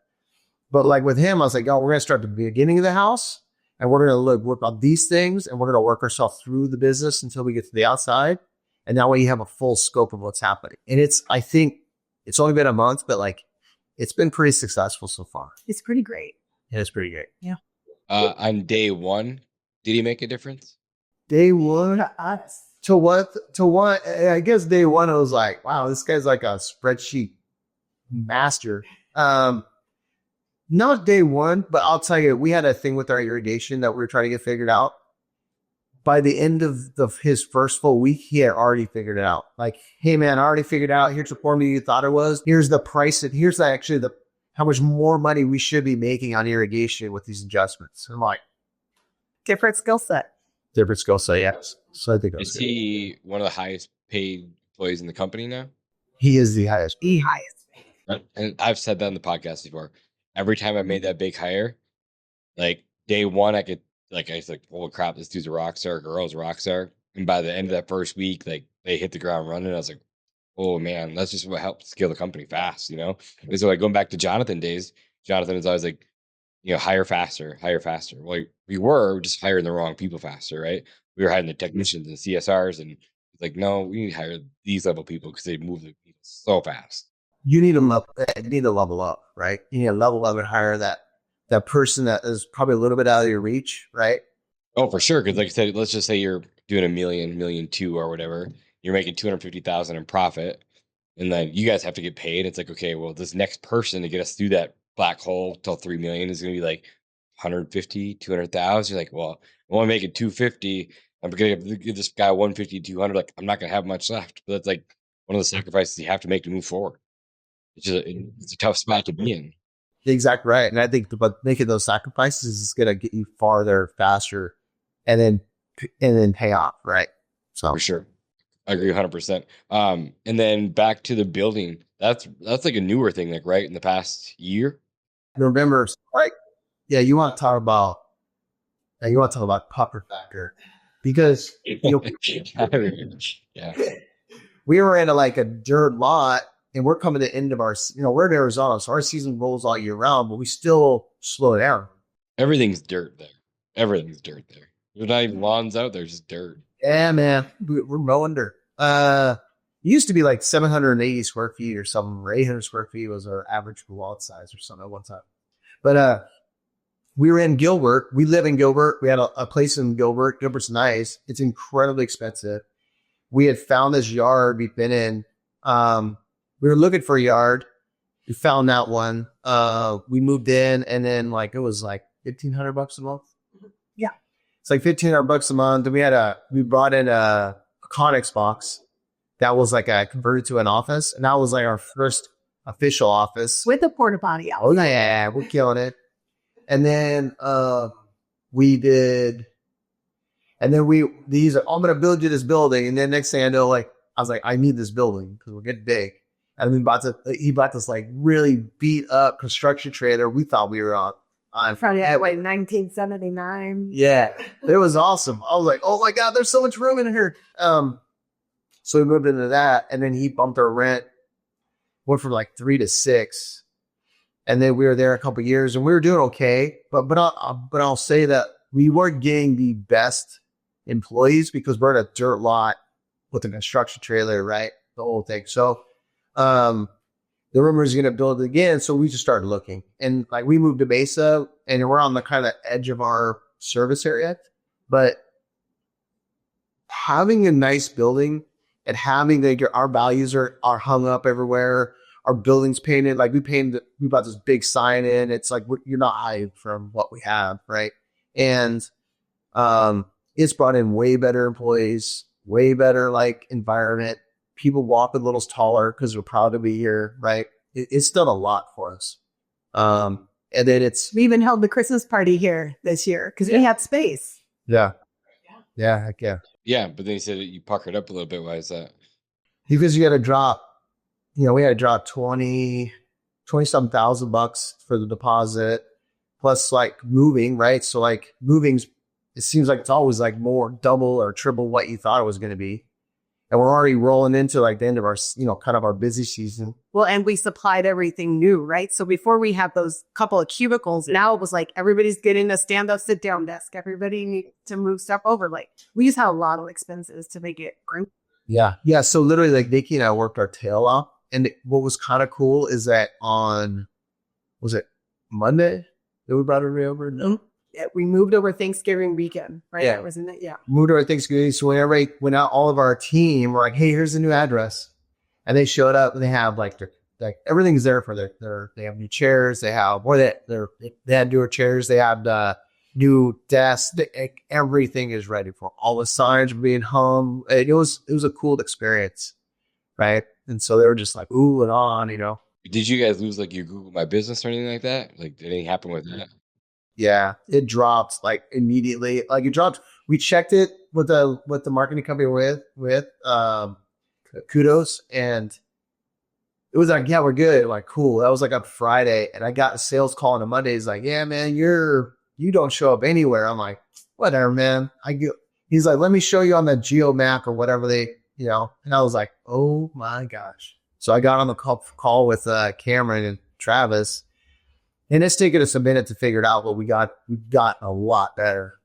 But like with him, I was like, oh, we're going to start at the beginning of the house and we're going to work on these things and we're going to work ourselves through the business until we get to the outside. And that way you have a full scope of what's happening. And I think it's only been a month, but like it's been pretty successful so far. It's pretty great. It is pretty great. Yeah. On day one, did he make a difference? Day one? To what? I guess day one, I was like, wow, this guy's like a spreadsheet master. Not day one, but I'll tell you, we had a thing with our irrigation that we were trying to get figured out. By the end of his first full week, he had already figured it out. Like, hey man, I already figured it out. Here's the formula you thought it was. Here's the price. Here's how much more money we should be making on irrigation with these adjustments. And I'm like, different skill set. Yes. So I think is he one of the highest paid employees in the company now? He is the highest. The highest. And I've said that on the podcast before. Every time I made that big hire, like day one, I was like, oh crap, this dude's a rock star, girl's a rock star. And by the end of that first week, like they hit the ground running. I was like, oh man, that's just what helped scale the company fast, you know? And so like going back to Jonathan days, Jonathan is always like, hire faster, hire faster. Well, we were just hiring the wrong people faster, right? We were hiring the technicians and CSRs, and it's like, no, we need to hire these level people because they move the people so fast. You need to level up, right? You need to level up and hire that person that is probably a little bit out of your reach, right? Oh, for sure. Because like I said, let's just say you're doing $1 million, $1.2 million or whatever. You're making 250,000 in profit, and then you guys have to get paid. It's like, okay, well, this next person to get us through that black hole till 3 million is going to be like 150, 200,000. You're like, well, I want to make it 250. I'm going to give this guy 150, 200. Like, I'm not going to have much left. But that's like one of the sacrifices you have to make to move forward. It's a tough spot to be in. Exactly right. And I think but making those sacrifices is going to get you farther, faster, and then pay off, right? So for sure, I agree 100%. And then back to the building. That's like a newer thing, like right in the past year. November, right? Yeah, you want to talk about puffer factor because Yeah, we were in a dirt lot. And we're coming to the end of our, we're in Arizona, so our season rolls all year round, but we still slow down. Everything's dirt there. There's not even lawns out there, just dirt. Yeah, man. We're mowing dirt. It used to be like 780 square feet or something, or 800 square feet was our average lot size or something at one time. But we were in Gilbert. We live in Gilbert. We had a place in Gilbert. Gilbert's nice. It's incredibly expensive. We had found this yard we've been in. We were looking for a yard. We found that one. We moved in, and then it was like $1,500 a month. Yeah, it's like $1,500 a month. And we brought in a Connex box that was converted to an office, and that was our first official office with a porta potty out. Oh yeah, we're killing it. And then we did, and then I'm gonna build you this building, and then next thing I know, I was like, I need this building because we're getting big. And he bought this really beat up construction trailer. We thought we were on Friday at 1979. Yeah, it was awesome. I was like, oh my God, there's so much room in here. So we moved into that, and then he bumped our rent, went from 3 to 6, and then we were there a couple of years, and we were doing okay. But I'll say that we weren't getting the best employees because we're in a dirt lot with a construction trailer, right? The whole thing. So. The rumor is going to build it again. So we just started looking, and we moved to Mesa, and we're on the kind of edge of our service area, but having a nice building and having our values are hung up everywhere. Our building's painted. We bought this big sign in. It's you're not hiding from what we have. Right. And, it's brought in way better employees, way better environment. People walk a little taller because we're proud to be here, right? It's done a lot for us. And then we even held the Christmas party here this year because we had space. Yeah. Yeah. Heck yeah. Yeah. But then you said you puckered up a little bit. Why is that? Because you got to drop, we had to drop 20 some $1,000 for the deposit plus moving, right? So moving's, it seems like it's always more double or triple what you thought it was going to be. And we're already rolling into the end of our, kind of our busy season. Well, and we supplied everything new, right? So before we had those couple of cubicles, now it was everybody's getting a stand-up, sit-down desk. Everybody needs to move stuff over. We just had a lot of expenses to make it great. Yeah. Yeah. So literally Nikki and I worked our tail off. And what was kind of cool is that was it Monday that we brought everybody over? No. Yeah, we moved over Thanksgiving weekend, right? Yeah. Wasn't it? Yeah. Moved over Thanksgiving. So when everybody went out, all of our team were hey, here's the new address. And they showed up and they have everything's there for they have new chairs. They have, they had newer chairs. They have new desks. Everything is ready for all the signs are being hung. It was a cool experience. Right. And so they were just ooh and on, Did you guys lose your Google My Business or anything like that? Did anything happen with that? Yeah, it dropped immediately. It dropped. We checked it with the marketing company with Kudos, and it was yeah, we're good. Cool. That was on Friday, and I got a sales call on a Monday. He's yeah, man, you don't show up anywhere. I'm whatever, man. He's let me show you on the Geo Map or whatever they, and I was oh my gosh. So I got on the call with Cameron and Travis. And it's taken us a minute to figure it out, but we've gotten a lot better.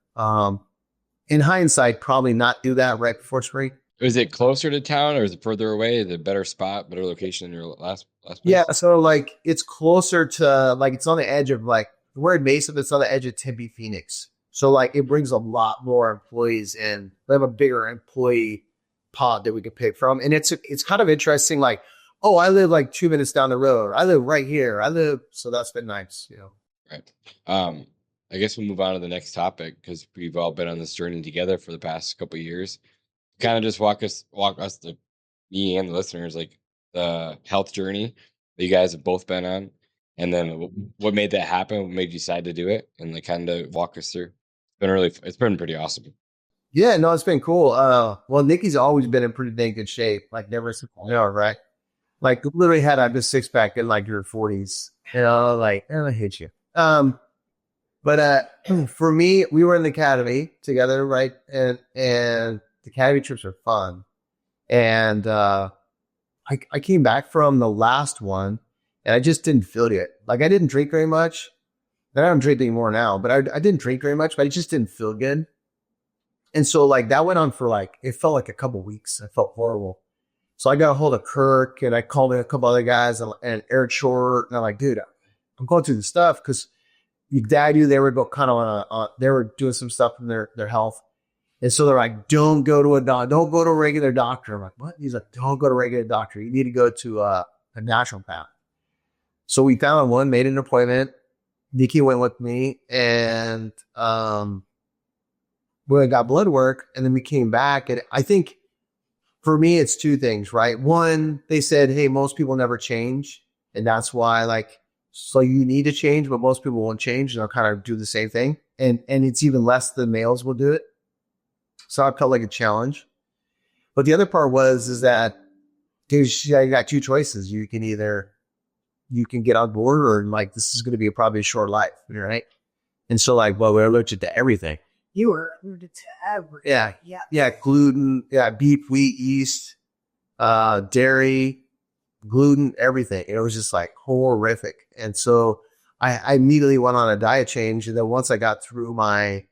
In hindsight, probably not do that right before spring. Is it closer to town or is it further away? Is it a better spot, better location than your last place? Yeah, so like it's closer to like it's on the edge of like we're in Mesa, but it's on the edge of Tempe, Phoenix. So like it brings a lot more employees in. We have a bigger employee pod that we can pick from, and it's kind of interesting. Like, oh, I live like 2 minutes down the road. I live right here. So that's been nice, you know. Right. I guess we'll move on to the next topic because we've all been on this journey together for the past couple of years. Kind of just walk us the me and the listeners like the health journey that you guys have both been on, and then what made that happen, what made you decide to do it, and like kind of walk us through. It's been pretty awesome. Yeah, no, it's been cool. Well, Nikki's always been in pretty dang good shape, like never, you know, right? Like literally had a six pack in like your 40s, you know, like I hate you. But for me, we were in the academy together, right? And the academy trips are fun. And I came back from the last one and I just didn't feel it. Like I didn't drink very much. I don't drink anymore now, but I didn't drink very much, but I just didn't feel good. And so like that went on for like, it felt like a couple weeks. I felt horrible. So I got a hold of Kirk and I called in a couple other guys and Eric Short. And I'm like, dude, I'm going through the stuff because your dad knew they were kind of they were doing some stuff in their health. And so they're like, don't go to a regular doctor. I'm like, what? He's like, don't go to a regular doctor. You need to go to a naturopath. So we found one, made an appointment. Nikki went with me and we got blood work and then we came back. And I think for me, it's two things, right? One, they said, hey, most people never change. And that's why like, so you need to change, but most people won't change. And they'll kind of do the same thing. And it's even less than males will do it. So I felt like a challenge. But the other part is that dude, I got two choices. You can get on board or like, this is going to be probably a short life. Right. And so like, well, we're allergic to everything. You were allergic to everything. Yeah. Yeah. Yeah. Gluten. Yeah. Beef, wheat, yeast, dairy, gluten, everything. It was just like horrific. And so I immediately went on a diet change. And then once I got through my,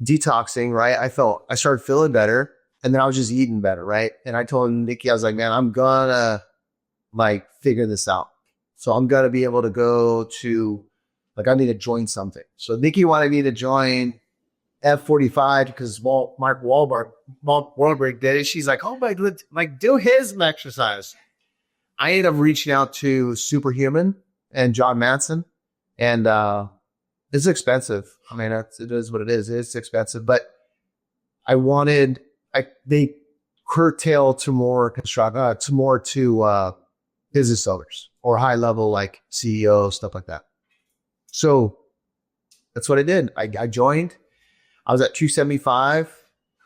detoxing, right, I started feeling better and then I was just eating better, right? And I told Nikki, I was like, man, I'm gonna like figure this out. So I'm gonna be able to go to like, I need to join something. So Nikki wanted me to join F45 because Mark Wahlberg did it. She's like, oh my, like do his exercise. I ended up reaching out to Superhuman and John Manson and it's expensive. I mean, it is what it is. It's expensive, but they curtail to more business owners or high level like CEOs, stuff like that. So that's what I did. I joined. I was at 275,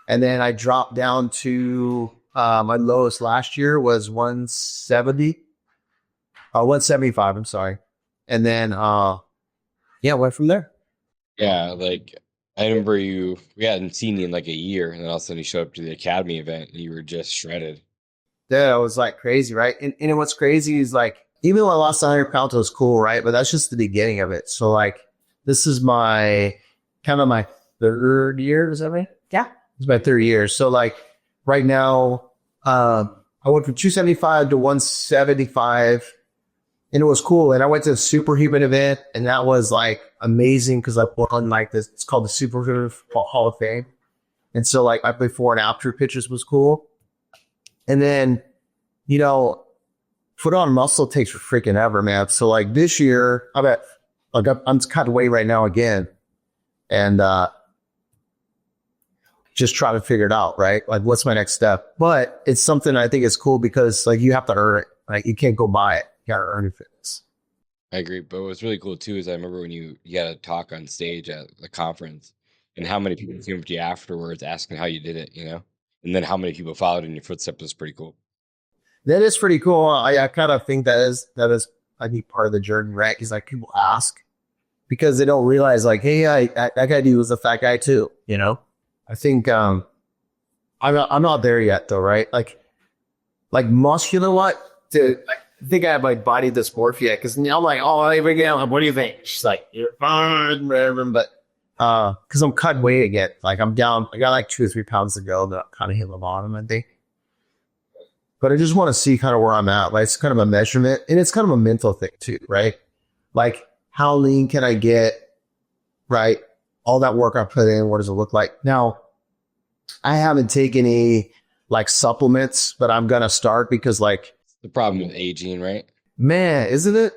and then I dropped down to my lowest last year was 175. I'm sorry, and then went from there. Yeah, like I remember we hadn't seen you in like a year, and then all of a sudden you showed up to the academy event and you were just shredded. Yeah, it was like crazy, right? And what's crazy is like, even though I lost 100 pounds, it was cool, right? But that's just the beginning of it. So like, this is my third year, does that mean? Yeah. It's my third year. So like right now, I went from 275 to 175. And it was cool. And I went to a Superhuman event and that was like amazing because I won like this, it's called the Superhuman Hall of Fame. And so like my before and after pictures was cool. And then, you know, put on muscle takes for freaking ever, man. So like this year, I'm cut weight right now again. And just try to figure it out, right? Like what's my next step? But it's something I think is cool because like you have to earn it. Like you can't go buy it. You gotta earn your fitness. I agree. But what's really cool too is I remember when you had a talk on stage at the conference and how many people came up to you afterwards asking how you did it, you know? And then how many people followed in your footsteps was pretty cool. That is pretty cool. I kind of think that is I think part of the journey, right? Because like people ask because they don't realize like, hey, that guy dude was a fat guy too, you know? I think I'm not there yet though, right? Like muscular what? Dude, like think I have like body dysmorphia because I'm like, oh, here we go. What do you think? She's like, you're fine, whatever. But because I'm cutting weight again, like I'm down. I got like 2 or 3 pounds to go. That kind of hit the bottom, I think. But I just want to see kind of where I'm at. Like it's kind of a measurement, and it's kind of a mental thing too, right? Like how lean can I get? Right, all that work I put in. What does it look like now? I haven't taken any like supplements, but I'm gonna start because like The problem with aging, right? man, isn't it?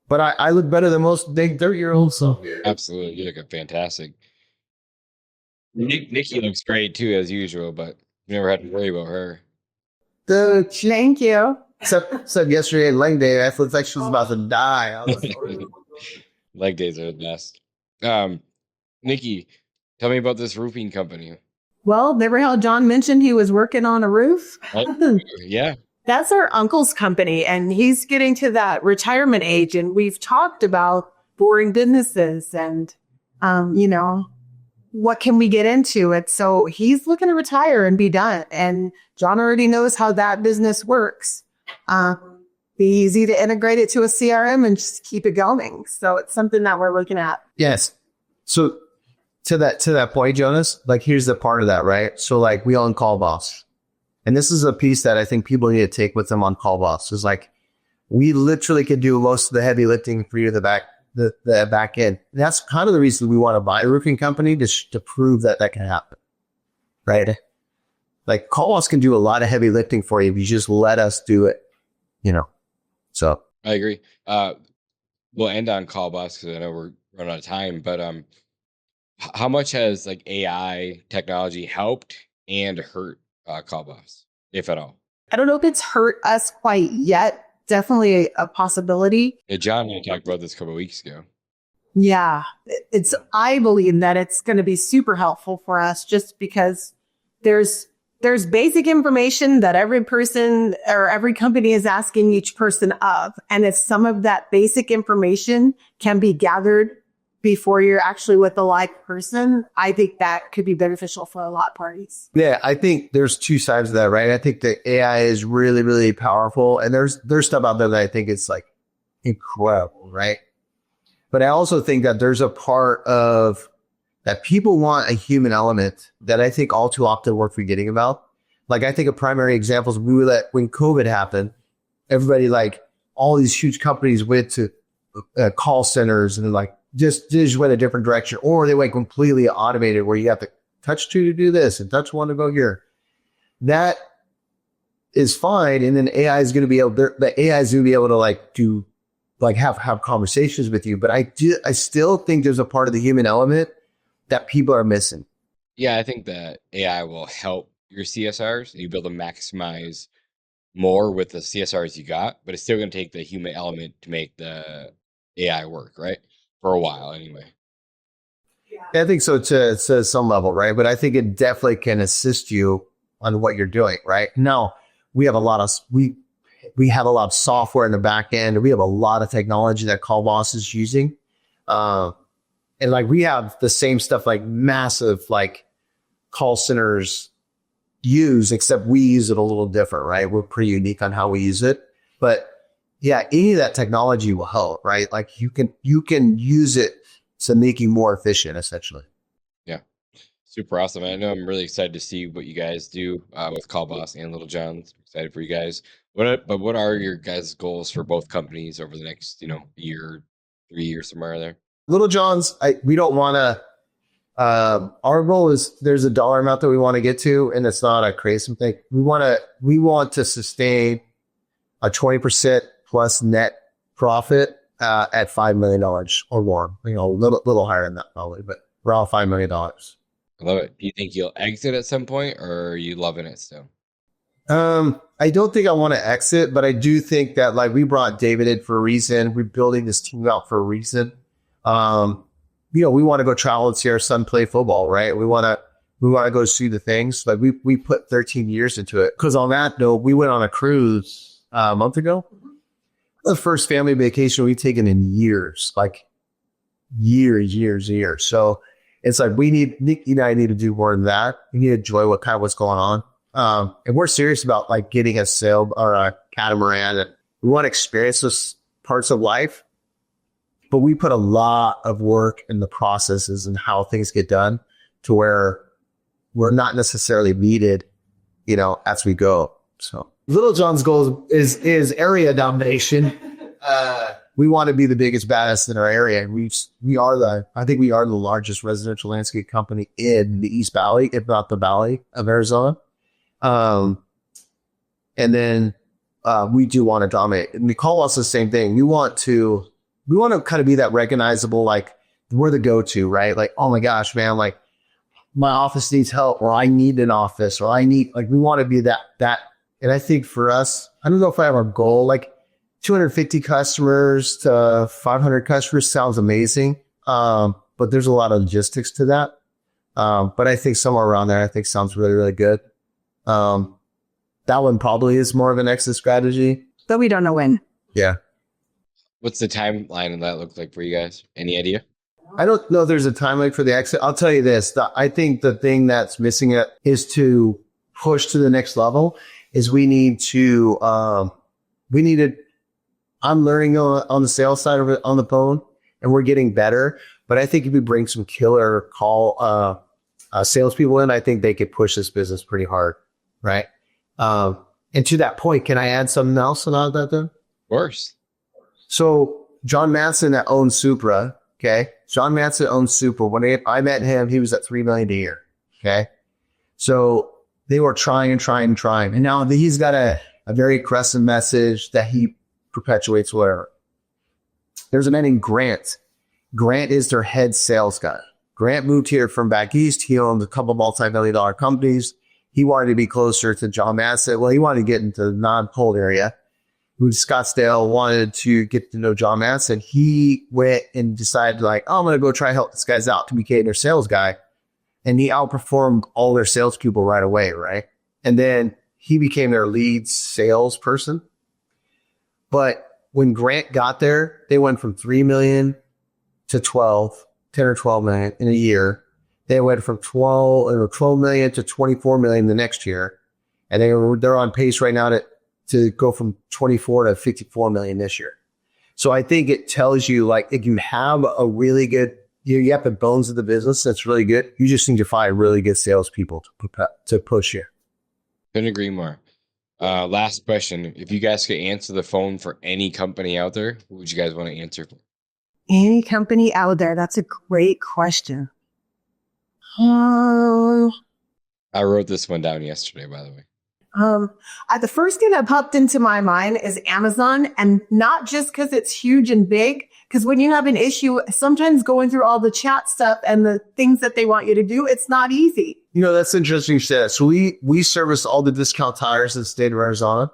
But I look better than most 30-year-olds. So Absolutely. You look fantastic. Nikki looks great too, as usual, but you never had to worry about her. Thank you. Except yesterday, leg day, I felt like she was about to die. I was like, Leg days are the best. Nikki, tell me about this roofing company. Well, remember how John mentioned he was working on a roof? Yeah. That's our uncle's company, and he's getting to that retirement age. And we've talked about boring businesses and, what can we get into it? So he's looking to retire and be done. And John already knows how that business works. Be easy to integrate it to a CRM and just keep it going. So it's something that we're looking at. yes. So to that point, Jonas, like here's the part of that, right? So like we own CallBoss. And this is a piece that I think people need to take with them on CallBoss. Is like we literally can do most of the heavy lifting for you, the back end. And that's kind of the reason we want to buy a roofing company to prove that can happen, right? Like CallBoss can do a lot of heavy lifting for you if you just let us do it, So I agree. We'll end on CallBoss because I know we're running out of time, but how much has like AI technology helped and hurt CallBoss, if at all? I don't know if it's hurt us quite yet. Definitely a possibility. Yeah, John and I talked about this a couple of weeks ago. Yeah, I believe that it's going to be super helpful for us just because there's basic information that every person or every company is asking each person of. And if some of that basic information can be gathered before you're actually with a live person, I think that could be beneficial for a lot of parties. yeah, I think there's 2 sides of that, right? I think the AI is really, really powerful. And there's stuff out there that I think is like incredible, right? But I also think that there's a part of that people want a human element that I think all too often we're forgetting about. Like I think a primary example is when COVID happened, everybody like all these huge companies went to call centers and like just went a different direction, or they went completely automated where you have to touch 2 to do this and touch 1 to go here. That is fine. And then AI is going to be able to like do like have conversations with you. But I still think there's a part of the human element that people are missing. Yeah, I think that AI will help your CSRs. You'll be able to maximize more with the CSRs you got, but it's still going to take the human element to make the AI work, right? For a while, anyway. I think so to some level, right? But I think it definitely can assist you on what you're doing, right? Now, we have a lot of software in the back end, and we have a lot of technology that CallBoss is using. And like we have the same stuff like massive like call centers use, except we use it a little different, right? We're pretty unique on how we use it. But yeah, any of that technology will help, right? Like you can use it to make you more efficient, essentially. Yeah, super awesome. I know I'm really excited to see what you guys do with CallBoss and Little John's. Excited for you guys. What are your guys' goals for both companies over the next year, 3 years, somewhere there? Little John's, we don't want to. Our goal is there's a dollar amount that we want to get to, and it's not a crazy thing. We want to sustain a 20% plus net profit at $5 million or more. A little higher than that probably, but around $5 million. I love it. Do you think you'll exit at some point, or are you loving it still? I don't think I want to exit, but I do think that like we brought David in for a reason. We're building this team out for a reason. We want to go travel and see our son play football, right? We want to go see the things. Like we put 13 years into it. Because on that note, we went on a cruise a month ago. The first family vacation we've taken in years, like years. So it's like Nikki and I need to do more than that. We need to enjoy what's going on. And we're serious about like getting a sail or a catamaran We want to experience those parts of life, but we put a lot of work in the processes and how things get done to where we're not necessarily needed, as we go. So Little John's goal is area domination. We want to be the biggest, baddest in our area. I think we are the largest residential landscape company in the East Valley, if not the Valley of Arizona. And then we do want to dominate. And CallBoss is the same thing. We want to kind of be that recognizable, like we're the go-to, right? Like, oh my gosh, man, like my office needs help, or I need an office, or we want to be that. And I think for us, I don't know if I have our goal, like 250 customers to 500 customers sounds amazing. But there's a lot of logistics to that. But I think somewhere around there, I think sounds really, really good. That one probably is more of an exit strategy. But we don't know when. Yeah. What's the timeline of that look like for you guys? Any idea? I don't know if there's a timeline for the exit. I'll tell you this. I think the thing that's missing it is to push to the next level is we need to, I'm learning on the sales side of it on the phone, and we're getting better. But I think if we bring some killer salespeople in, I think they could push this business pretty hard. Right. And to that point, can I add something else about that then? Of course. So John Manson that owns Supra. Okay. John Manson owns Supra. When I met him, he was at $3 million a year. Okay. So they were trying. And now he's got a very aggressive message that he perpetuates, whatever. There's a man named Grant. Grant is their head sales guy. Grant moved here from back east. He owned a couple multi-million-dollar companies. He wanted to be closer to John Manson. Well, he wanted to get into the non-cold area. Moved to Scottsdale, wanted to get to know John Manson. He went and decided, like, oh, I'm going to go try to help this guys out to become their sales guy. And he outperformed all their salespeople right away, right? And then he became their lead salesperson. But when Grant got there, they went from 3 million to 10 or 12 million in a year. They went from 12 million to 24 million the next year. And they're on pace right now to go from 24 to 54 million this year. So I think it tells you, like, if you have a really good, you have the bones of the business that's really good, you just need to find really good salespeople to push you. Couldn't agree more. Last question. If you guys could answer the phone for any company out there, who would you guys want to answer for? Any company out there? That's a great question. I wrote this one down yesterday, by the way. The first thing that popped into my mind is Amazon, and not just because it's huge and big, because when you have an issue, sometimes going through all the chat stuff and the things that they want you to do, it's not easy. That's interesting you said. So we service all the discount tires in the state of Arizona.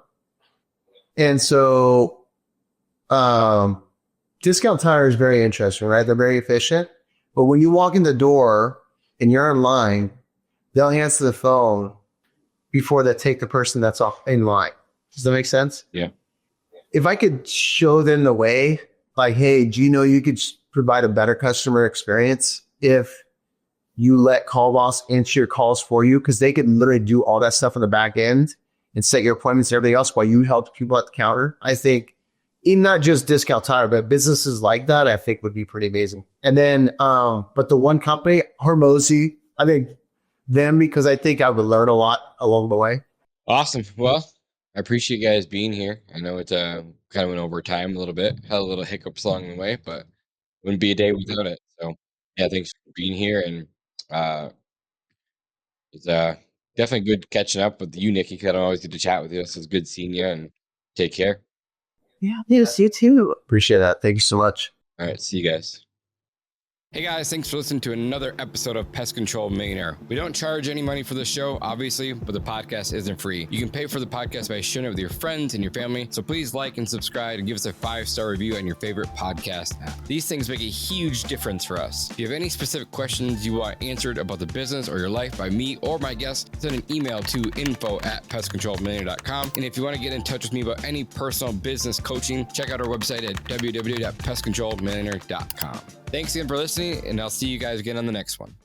And so discount tire is very interesting, right? They're very efficient. But when you walk in the door and you're in line, they'll answer the phone before they take the person that's in line. Does that make sense? Yeah. If I could show them the way, like, hey, do you know you could provide a better customer experience if you let CallBoss answer your calls for you? Because they can literally do all that stuff on the back end and set your appointments and everything else while you help people at the counter. I think not just discount tire, but businesses like that, I think would be pretty amazing. And then, but the one company, Hormozy, I think them, because I think I would learn a lot along the way. Awesome. Well, I appreciate you guys being here. I know it's kind of went over time a little bit, had a little hiccups along the way, but wouldn't be a day without it. So yeah, thanks for being here. And it's definitely good catching up with you, Nikki, because I don't always get to chat with you. So it's good seeing you, and take care. Yeah, yes, you too. Appreciate that. Thank you so much. All right. See you guys. Hey guys, thanks for listening to another episode of Pest Control Millionaire. We don't charge any money for the show, obviously, but the podcast isn't free. You can pay for the podcast by sharing it with your friends and your family. So please like and subscribe and give us a 5-star review on your favorite podcast app. These things make a huge difference for us. If you have any specific questions you want answered about the business or your life by me or my guest, send an email to info@pestcontrolmillionaire.com. And if you want to get in touch with me about any personal business coaching, check out our website at www.pestcontrolmillionaire.com. Thanks again for listening, and I'll see you guys again on the next one.